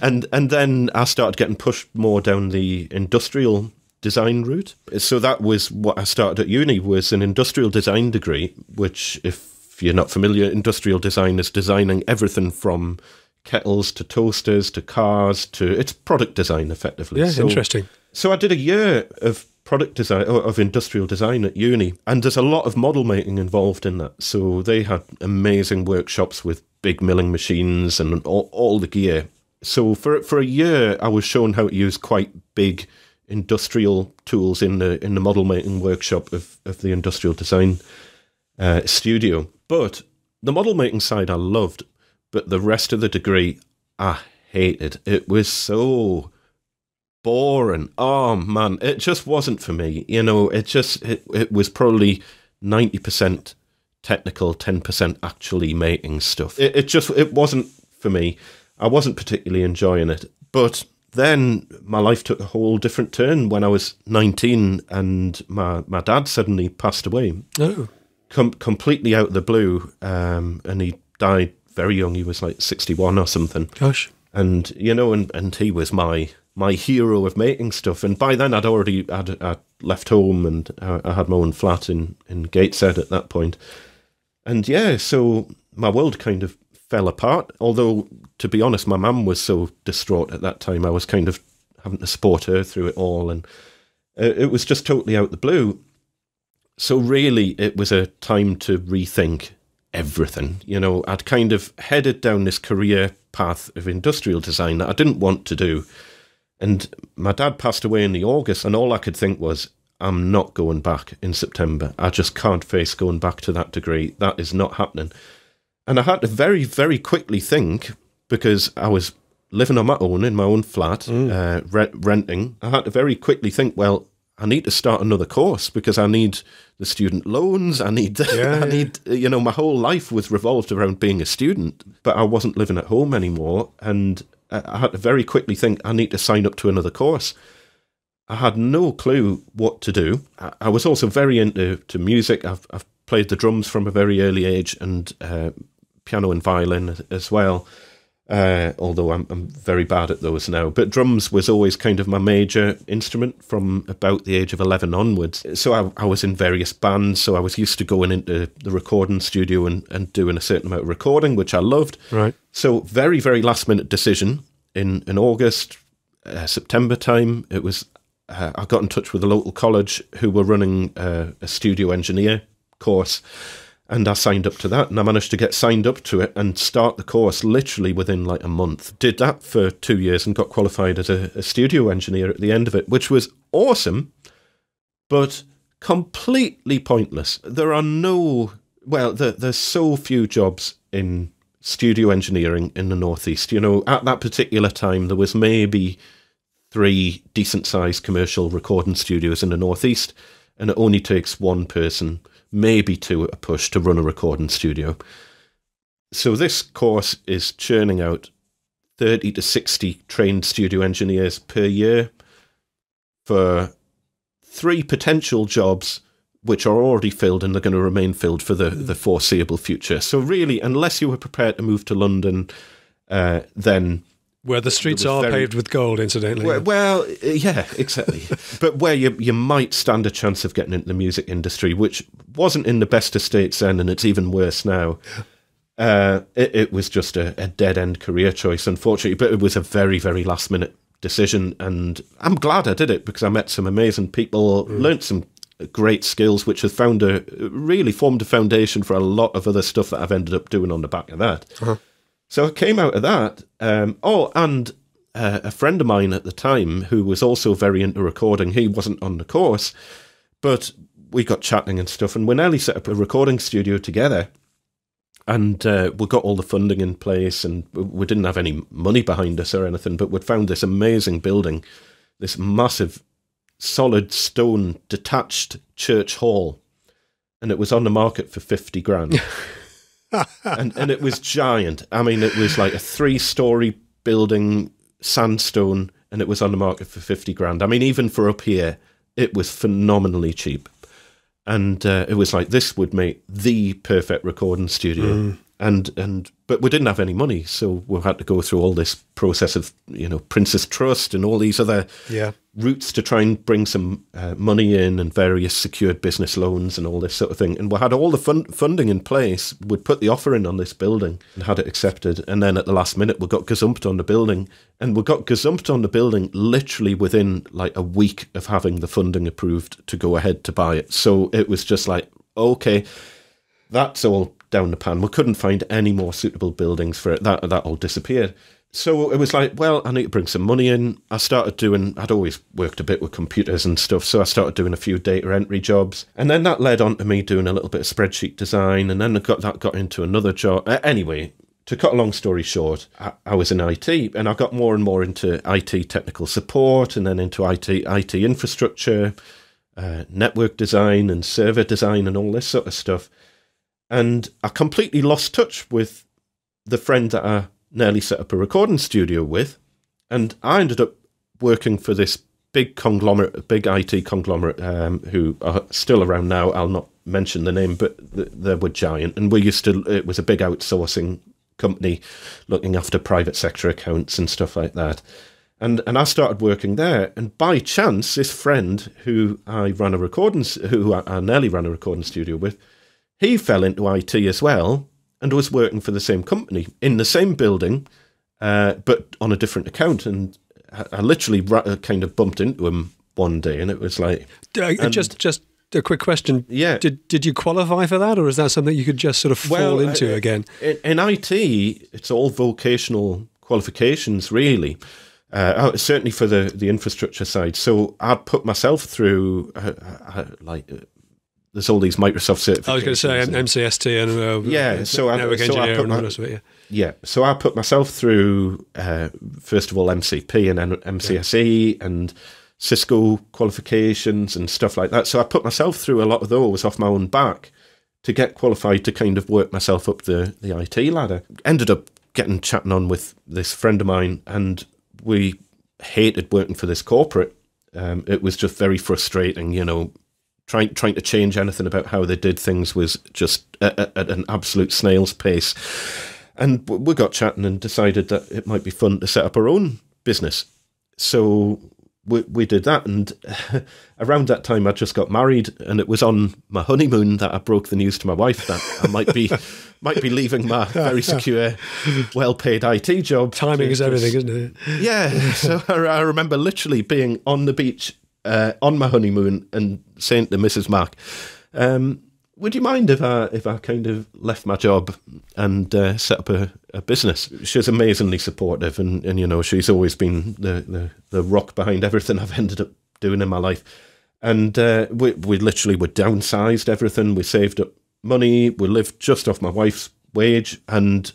and then I started getting pushed more down the industrial design route. So that was what I started at uni, was an industrial design degree, which, if you're not familiar, industrial design is designing everything from kettles to toasters to cars it's product design, effectively.
Yeah, interesting.
So I did a year of product design, or of industrial design at uni, and there's a lot of model making involved in that. So they had amazing workshops with big milling machines and all the gear. So for a year, I was shown how to use quite big industrial tools in the model making workshop of the industrial design studio. But the model making side I loved, but the rest of the degree I hated. It was so boring. Oh man, it just wasn't for me. It was probably 90% technical, 10% actually making stuff. It wasn't for me. I wasn't particularly enjoying it. But then my life took a whole different turn when I was 19 and my dad suddenly passed away.
Oh.
Completely out of the blue. And he died very young. He was 61 or something.
Gosh.
And, and he was my hero of making stuff. And by then I'd left home, and I had my own flat in Gateshead at that point. And yeah, so my world kind of fell apart. Although, to be honest, my mum was so distraught at that time. I was kind of having to support her through it all. And it was just totally out the blue. So really, it was a time to rethink everything. I'd kind of headed down this career path of industrial design that I didn't want to do. And my dad passed away in the August, and all I could think was, I'm not going back in September. I just can't face going back to that degree. That is not happening. And I had to very, very quickly think, because I was living on my own in my own flat, renting. I had to very quickly think, well, I need to start another course because I need the student loans. I need, my whole life was revolved around being a student, but I wasn't living at home anymore. And I had to very quickly think, I need to sign up to another course. I had no clue what to do. I was also very into music. I've played the drums from a very early age, and piano and violin as well. Although I'm very bad at those now. But drums was always kind of my major instrument from about the age of 11 onwards. So I was in various bands, so I was used to going into the recording studio and doing a certain amount of recording, which I loved.
Right. So
very, very last minute decision in August, September time. It was I got in touch with a local college who were running a studio engineer course. And I signed up to that, and I managed to get signed up to it and start the course literally within a month. Did that for 2 years and got qualified as a studio engineer at the end of it, which was awesome, but completely pointless. There's so few jobs in studio engineering in the Northeast. At that particular time, there was maybe 3 decent-sized commercial recording studios in the Northeast, and it only takes 1 person, maybe 2 at a push, to run a recording studio. So this course is churning out 30 to 60 trained studio engineers per year for 3 potential jobs which are already filled, and they're going to remain filled for the foreseeable future. So really, unless you were prepared to move to London, then...
Where the streets are paved with gold, incidentally.
Well, yeah, exactly. But where you might stand a chance of getting into the music industry, which wasn't in the best of states then, and it's even worse now. It was just a dead-end career choice, unfortunately, but it was a very, very last-minute decision, and I'm glad I did it, because I met some amazing people, learnt some great skills, which has really formed a foundation for a lot of other stuff that I've ended up doing on the back of that. So I came out of that. And a friend of mine at the time, who was also very into recording, he wasn't on the course, but we got chatting and stuff, and we nearly set up a recording studio together. And we got all the funding in place, and we didn't have any money behind us or anything, but we'd found this amazing building, this massive, solid stone, detached church hall, and it was on the market for 50 grand. and it was giant. I mean, it was like a 3-story building, sandstone, and it was on the market for 50 grand. I mean, even for up here, it was phenomenally cheap. And it was like, this would make the perfect recording studio. But we didn't have any money, so we had to go through all this process of, Princess Trust and all these other routes to try and bring some money in, and various secured business loans and all this sort of thing. And we had all the funding in place. We'd put the offer in on this building and had it accepted. And then at the last minute, we got gazumped on the building. And we got gazumped on the building literally within like a week of having the funding approved to go ahead to buy it. So it was just like, okay, that's all down the pan. We couldn't find any more suitable buildings for it. That all disappeared. So it was like, well, I need to bring some money in. I'd always worked a bit with computers and stuff, so I started doing a few data entry jobs. And then that led on to me doing a little bit of spreadsheet design, and then that got into another job. Anyway, to cut a long story short, I was in IT, and I got more and more into IT technical support, and then into IT infrastructure, network design and server design and all this sort of stuff. And I completely lost touch with the friend that I nearly set up a recording studio with. And I ended up working for this big IT conglomerate, who are still around now. I'll not mention the name, but they were giant. And it was a big outsourcing company looking after private sector accounts and stuff like that. And I started working there. And by chance, this friend who I nearly ran a recording studio with, he fell into IT as well and was working for the same company in the same building, but on a different account. And I literally kind of bumped into him one day, and it was like... Just a quick question. Yeah. Did you qualify for that, or is that something you could just sort of fall into again? In IT, it's all vocational qualifications, really. Certainly for the infrastructure side. So I'd put myself through... there's all these Microsoft certifications. I was going to say MCST and network engineer and all the rest of it. Yeah, so I put myself through first of all MCP and then MCSE and Cisco qualifications and stuff like that. So I put myself through a lot of those off my own back to get qualified to kind of work myself up the IT ladder. Ended up chatting on with this friend of mine, and we hated working for this corporate. It was just very frustrating, Trying to change anything about how they did things was just at an absolute snail's pace. And we got chatting and decided that it might be fun to set up our own business. So we did that. And around that time, I just got married, and it was on my honeymoon that I broke the news to my wife that I might be leaving my very secure, well-paid IT job.
Timing is everything, isn't it?
Yeah. So I remember literally being on the beach on my honeymoon and saying to Mrs. Mac, would you mind if I kind of left my job and set up a business? She's amazingly supportive, and she's always been the rock behind everything I've ended up doing in my life. And we literally were downsized everything. We saved up money. We lived just off my wife's wage, and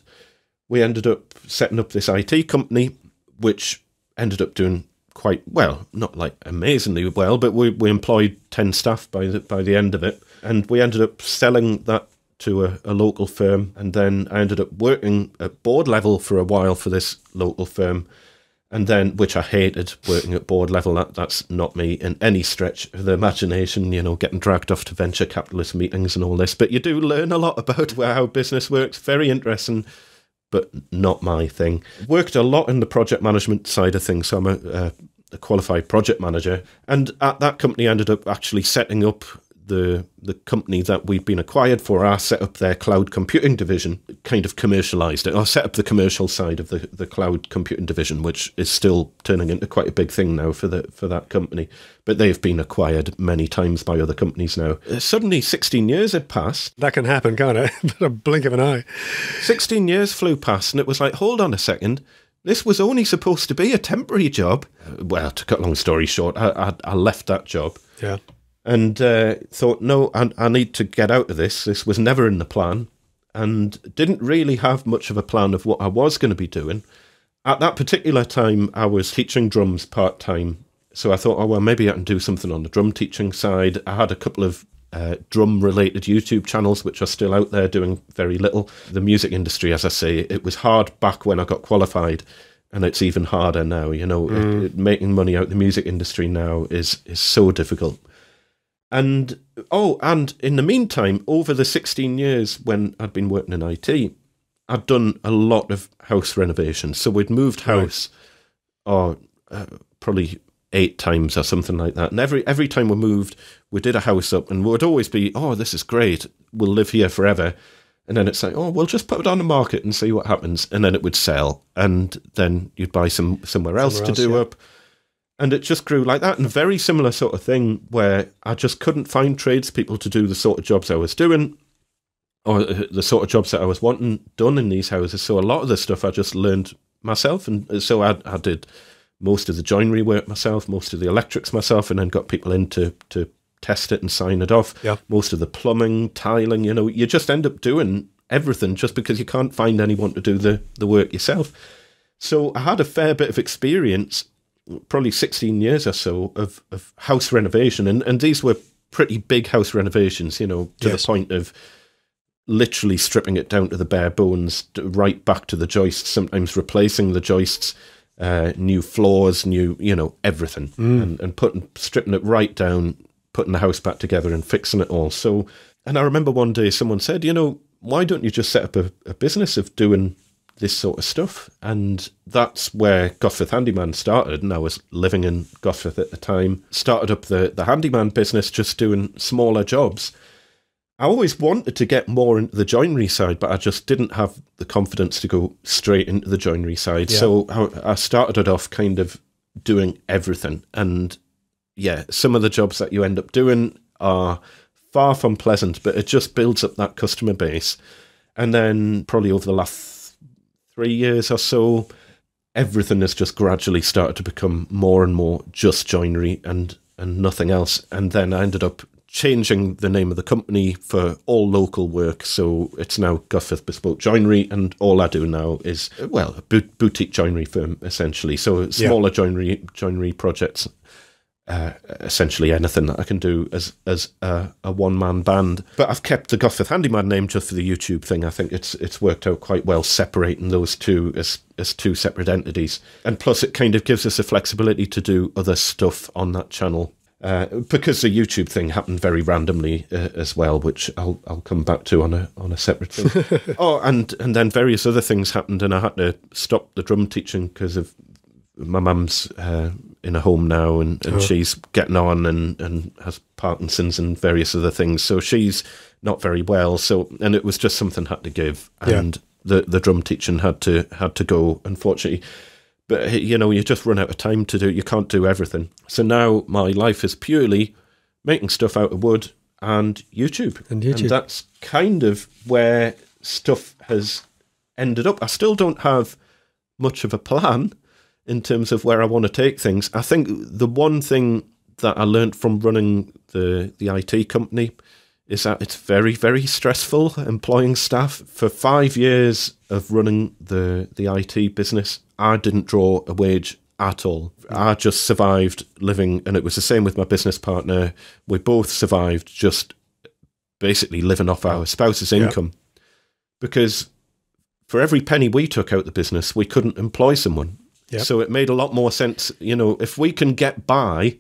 we ended up setting up this IT company, which ended up doing quite well, not like amazingly well, but we employed 10 staff by the end of it. And we ended up selling that to a local firm. And then I ended up working at board level for a while for this local firm. And then, which I hated, working at board level. That's not me in any stretch of the imagination, you know, getting dragged off to venture capitalist meetings and all this. But you do learn a lot about how business works. Very interesting, but not my thing. Worked a lot in the project management side of things. So I'm a qualified project manager. And at that company, I ended up actually setting up the company that we'd been acquired for. I set up their cloud computing division, kind of commercialized it. I set up the commercial side of the cloud computing division, which is still turning into quite a big thing now for that company. But they've been acquired many times by other companies now. Suddenly 16 years had passed.
That can happen, can't it? But a blink of an eye.
16 years flew past, and it was like, hold on a second. This was only supposed to be a temporary job. Well, to cut a long story short, I left that job.
Yeah.
And thought, no, I need to get out of this. This was never in the plan, and didn't really have much of a plan of what I was going to be doing. At that particular time, I was teaching drums part-time. So I thought, oh, well, maybe I can do something on the drum teaching side. I had a couple of drum-related YouTube channels, which are still out there doing very little. The music industry, as I say, it was hard back when I got qualified, and it's even harder now. You know, making money out of the music industry now is so difficult. And in the meantime, over the 16 years when I'd been working in IT, I'd done a lot of house renovations. So we'd moved house probably 8 times or something like that. And every time we moved, we did a house up, and would always be, oh, this is great, we'll live here forever. And then it's like, oh, we'll just put it on the market and see what happens. And then it would sell. And then you'd buy somewhere else to do up. And it just grew like that. And a very similar sort of thing where I just couldn't find tradespeople to do the sort of jobs I was doing, or the sort of jobs that I was wanting done in these houses. So a lot of the stuff I just learned myself. And so I did most of the joinery work myself, most of the electrics myself, and then got people in to test it and sign it off.
Yeah.
Most of the plumbing, tiling, you know, you just end up doing everything just because you can't find anyone to do the work yourself. So I had a fair bit of experience, probably 16 years or so of house renovation. And these were pretty big house renovations, you know, to the point of literally stripping it down to the bare bones, right back to the joists, sometimes replacing the joists, new floors, you know, everything. And stripping it right down, putting the house back together and fixing it all. So, and I remember one day someone said, you know, why don't you just set up a business of doing this sort of stuff? And that's where Gosforth Handyman started. And I was living in Gosforth at the time. Started up the handyman business, just doing smaller jobs. I always wanted to get more into the joinery side, but I just didn't have the confidence to go straight into the joinery side. Yeah. So I started it off kind of doing everything. And yeah, some of the jobs that you end up doing are far from pleasant, but it just builds up that customer base. And then probably over the last 3 years or so, everything has just gradually started to become more and more just joinery and nothing else. And then I ended up changing the name of the company for all local work. So it's now Gosforth Bespoke Joinery, and all I do now is, well, a boutique joinery firm, essentially. So smaller joinery projects, essentially anything that I can do as a one-man band. But I've kept the Gosforth Handyman name just for the YouTube thing. I think it's worked out quite well separating those two as 2 separate entities. And plus it kind of gives us the flexibility to do other stuff on that channel. Because the YouTube thing happened very randomly as well, which I'll come back to on a separate thing. And then various other things happened, and I had to stop the drum teaching because of my mum's in a home now, and she's getting on and has Parkinson's and various other things. So she's not very well. So, and it was just something had to give, and the drum teaching had to go, unfortunately. But, you know, you just run out of time to do. You can't do everything. So now my life is purely making stuff out of wood and YouTube. And that's kind of where stuff has ended up. I still don't have much of a plan in terms of where I want to take things. I think the one thing that I learned from running the IT company is that it's very, very stressful employing staff. For 5 years of running the IT business, I didn't draw a wage at all. I just survived living, and it was the same with my business partner. We both survived just basically living off our spouse's income, because for every penny we took out the business, we couldn't employ someone. Yep. So it made a lot more sense. If we can get by,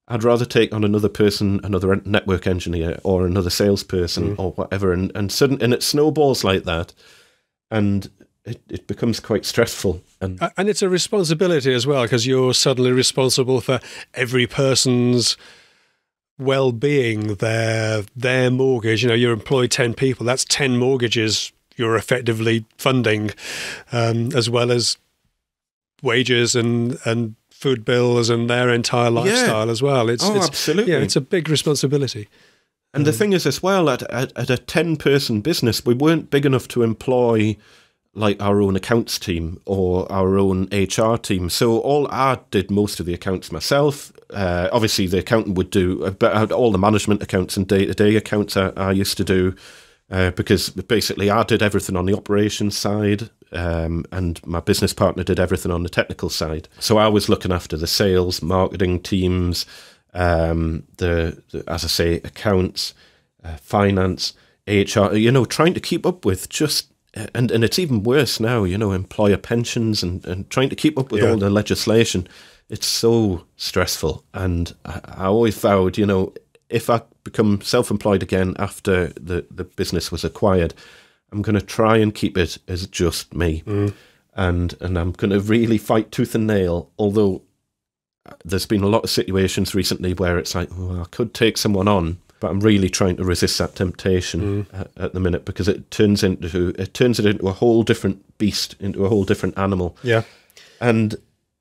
I'd rather take on another person, another network engineer, or another salesperson, or whatever. And it snowballs like that, and it becomes quite stressful. And
it's a responsibility as well, because you're suddenly responsible for every person's well-being, their mortgage. You employ 10 people. That's 10 mortgages you're effectively funding, as well as wages and food bills and their entire lifestyle as well. It's
absolutely.
Yeah, it's a big responsibility.
And the thing is as well, at a 10-person business, we weren't big enough to employ like our own accounts team or our own HR team. So all I did most of the accounts myself. Obviously the accountant would do, but all the management accounts and day-to-day accounts I used to do, because basically I did everything on the operations side, and my business partner did everything on the technical side. So I was looking after the sales, marketing teams, the as I say, accounts, finance, HR, trying to keep up with just, and it's even worse now, employer pensions and trying to keep up with all the legislation. It's so stressful. And I always vowed, if I become self-employed again after the business was acquired, I'm going to try and keep it as just me. And I'm going to really fight tooth and nail, although there's been a lot of situations recently where it's like, I could take someone on, but I'm really trying to resist that temptation at the minute, because it turns it into a whole different beast, into a whole different animal. Yeah. And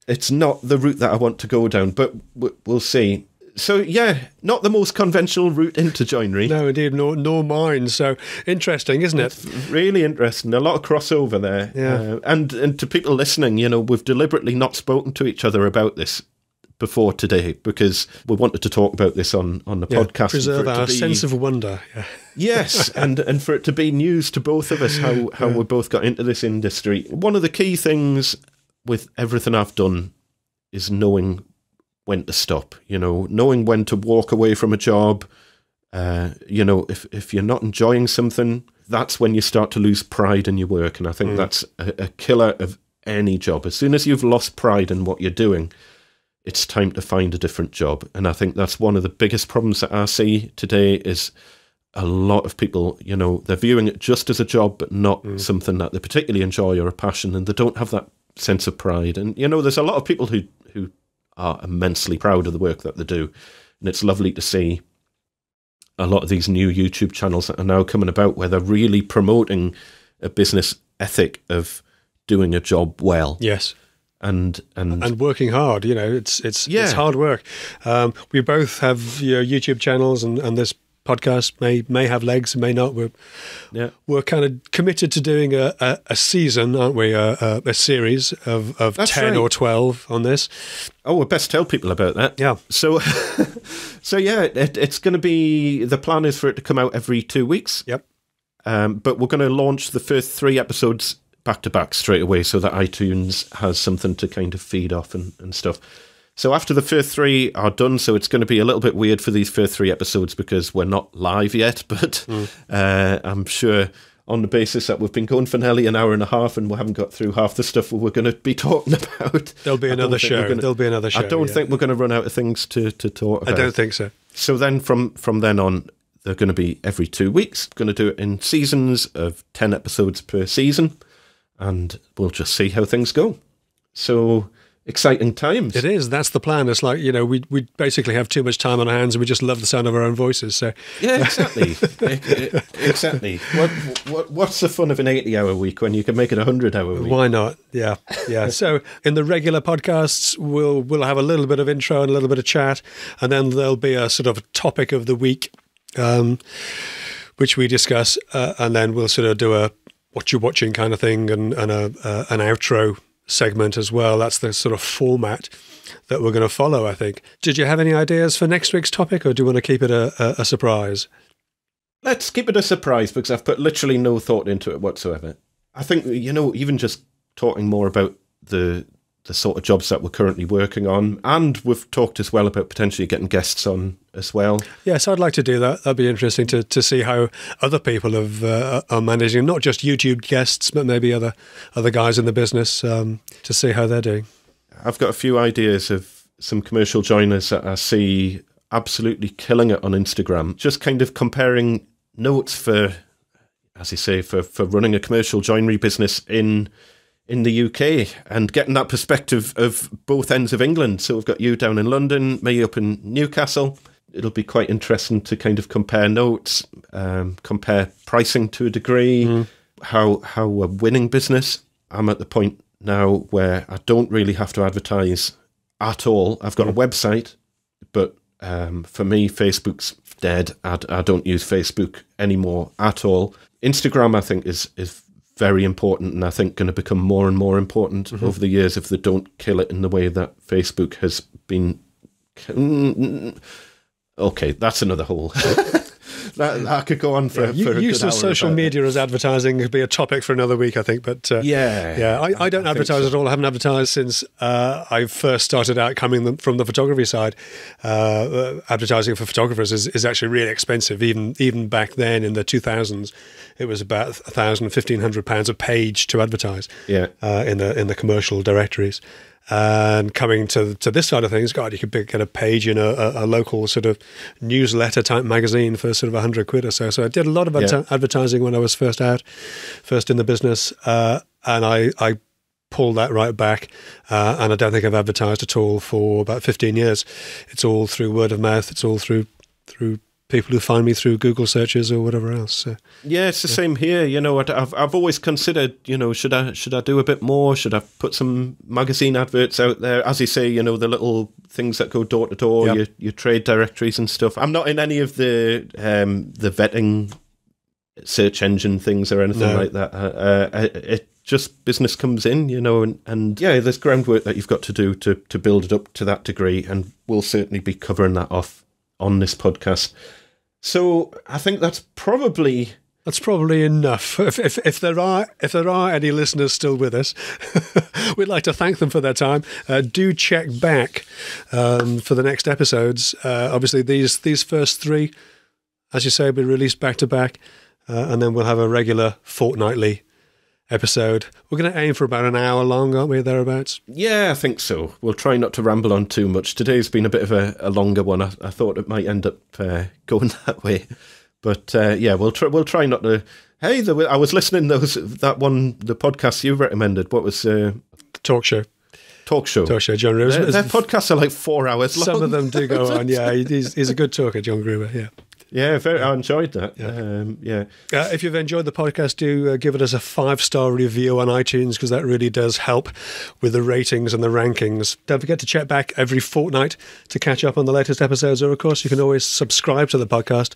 it's not the route that I want to go down, but we'll see. So, yeah, not the most conventional route into joinery.
No, indeed, nor mine. So interesting, isn't it?
It's really interesting. A lot of crossover there.
Yeah.
And to people listening, we've deliberately not spoken to each other about this before today, because we wanted to talk about this on the podcast.
Preserve our sense of wonder. Yeah.
Yes, and for it to be news to both of us, how we both got into this industry. One of the key things with everything I've done is knowing when to stop, knowing when to walk away from a job. If you're not enjoying something, that's when you start to lose pride in your work. And I think that's a killer of any job. As soon as you've lost pride in what you're doing, it's time to find a different job. And I think that's one of the biggest problems that I see today, is a lot of people, they're viewing it just as a job, but not something that they particularly enjoy or a passion, and they don't have that sense of pride. And, there's a lot of people who are immensely proud of the work that they do. And it's lovely to see a lot of these new YouTube channels that are now coming about, where they're really promoting a business ethic of doing a job well.
Yes.
And
working hard, it's hard work. We both have YouTube channels, and this podcast may have legs, may not. We're kind of committed to doing a season, aren't we? A series of 10 or 12 on this.
Oh, we best tell people about that.
Yeah.
So it's going to be, the plan is for it to come out every 2 weeks.
Yep.
But we're going to launch the first 3 episodes back to back straight away, so that iTunes has something to kind of feed off and stuff. So after the first 3 are done, so it's going to be a little bit weird for these first 3 episodes because we're not live yet, but I'm sure on the basis that we've been going for nearly an hour and a half and we haven't got through half the stuff we're going to be talking about.
There'll be another show.
I don't think we're going to run out of things to talk about.
I don't think so.
So then from then on, they're going to be every 2 weeks. Going to do it in seasons of 10 episodes per season, and we'll just see how things go. So exciting times.
It is. That's the plan. It's like, we basically have too much time on our hands and we just love the sound of our own voices. So
yeah, exactly. Exactly. What's the fun of an 80-hour week when you can make it a 100-hour week?
Why not? Yeah. So in the regular podcasts, we'll have a little bit of intro and a little bit of chat, and then there'll be a sort of topic of the week, which we discuss, and then we'll sort of do a what you're watching kind of thing, and an outro segment as well. That's the sort of format that we're going to follow, I think. Did you have any ideas for next week's topic, or do you want to keep it a surprise?
Let's keep it a surprise, because I've put literally no thought into it whatsoever. I think, even just talking more about the the sort of jobs that we're currently working on. And we've talked as well about potentially getting guests on as well.
Yes, I'd like to do that. That'd be interesting to see how other people are managing, not just YouTube guests, but maybe other guys in the business, to see how they're doing.
I've got a few ideas of some commercial joiners that I see absolutely killing it on Instagram. Just kind of comparing notes for, as you say, for running a commercial joinery business in the UK and getting that perspective of both ends of England. So we've got you down in London, me up in Newcastle. It'll be quite interesting to kind of compare notes, compare pricing to a degree, how we're winning business. I'm at the point now where I don't really have to advertise at all. I've got a website, but for me, Facebook's dead. I don't use Facebook anymore at all. Instagram, I think, is very important, and I think going to become more and more important over the years if they don't kill it in the way that Facebook has been. Okay, that's another whole. that could go on for a good
use of
hour
social media as advertising could be a topic for another week, I think. But I don't advertise at all. I haven't advertised since I first started out coming from the photography side. Advertising for photographers is actually really expensive. Even back then in the 2000s, it was about £1,500 a page to advertise. In the commercial directories. And coming to this side of things, God, you could get a page in a local sort of newsletter type magazine for sort of £100 or so. So I did a lot of advertising when I was first in the business, and I pulled that right back. And I don't think I've advertised at all for about 15 years. It's all through word of mouth. It's all through people who find me through Google searches or whatever else. So,
it's the same here. You know, I've always considered, you know, should I do a bit more? Should I put some magazine adverts out there? As you say, you know, the little things that go door to door, your trade directories and stuff. I'm not in any of the vetting search engine things or anything like that. It just business comes in, you know, and there's groundwork that you've got to do to build it up to that degree, and we'll certainly be covering that off on this podcast. So I think that's probably enough. If there are any listeners still with us, we'd like to thank them for their time. Do check back for the next episodes. Obviously, these first three, as you say, will be released back to back, and then we'll have a regular fortnightly episode. We're going to aim for about an hour long, aren't we, thereabouts? Yeah, I think so. We'll try not to ramble on too much. Today's been a bit of a longer one. I thought it might end up going that way. But we'll try not to. Hey, I was listening the podcast you recommended. What was
Talk show, John Gruber.
Their podcasts are like 4 hours long.
Some of them do go on, he's a good talker, John Gruber,
Yeah, I enjoyed that.
If you've enjoyed the podcast, do give it us a 5-star review on iTunes, because that really does help with the ratings and the rankings. Don't forget to check back every fortnight to catch up on the latest episodes. Or, of course, you can always subscribe to the podcast,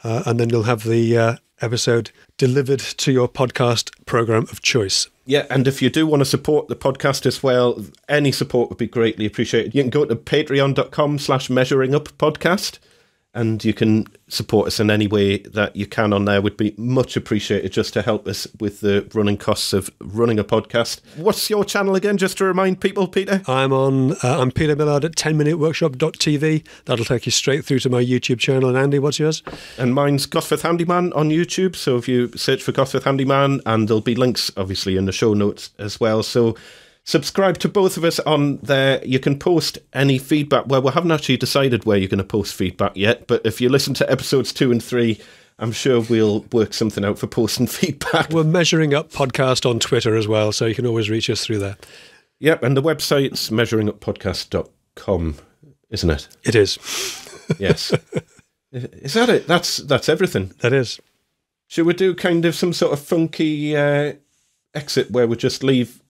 and then you'll have the episode delivered to your podcast program of choice.
Yeah, and if you do want to support the podcast as well, any support would be greatly appreciated. You can go to patreon.com/measuringuppodcast. And you can support us in any way that you can on there. Would be much appreciated, just to help us with the running costs of running a podcast. What's your channel again, just to remind people, Peter?
I'm Peter Millard at 10minuteworkshop.tv. That'll take you straight through to my YouTube channel. And Andy, what's yours?
And mine's Gosforth Handyman on YouTube. So if you search for Gosforth Handyman, and there'll be links, obviously, in the show notes as well. So subscribe to both of us on there. You can post any feedback. Well, we haven't actually decided where you're going to post feedback yet, but if you listen to episodes 2 and 3, I'm sure we'll work something out for posting feedback.
We're Measuring Up Podcast on Twitter as well, so you can always reach us through there.
Yep, and the website's measuringuppodcast.com, isn't it?
It is.
Yes. Is that it? That's everything.
That is.
Should we do kind of some sort of funky exit where we just leave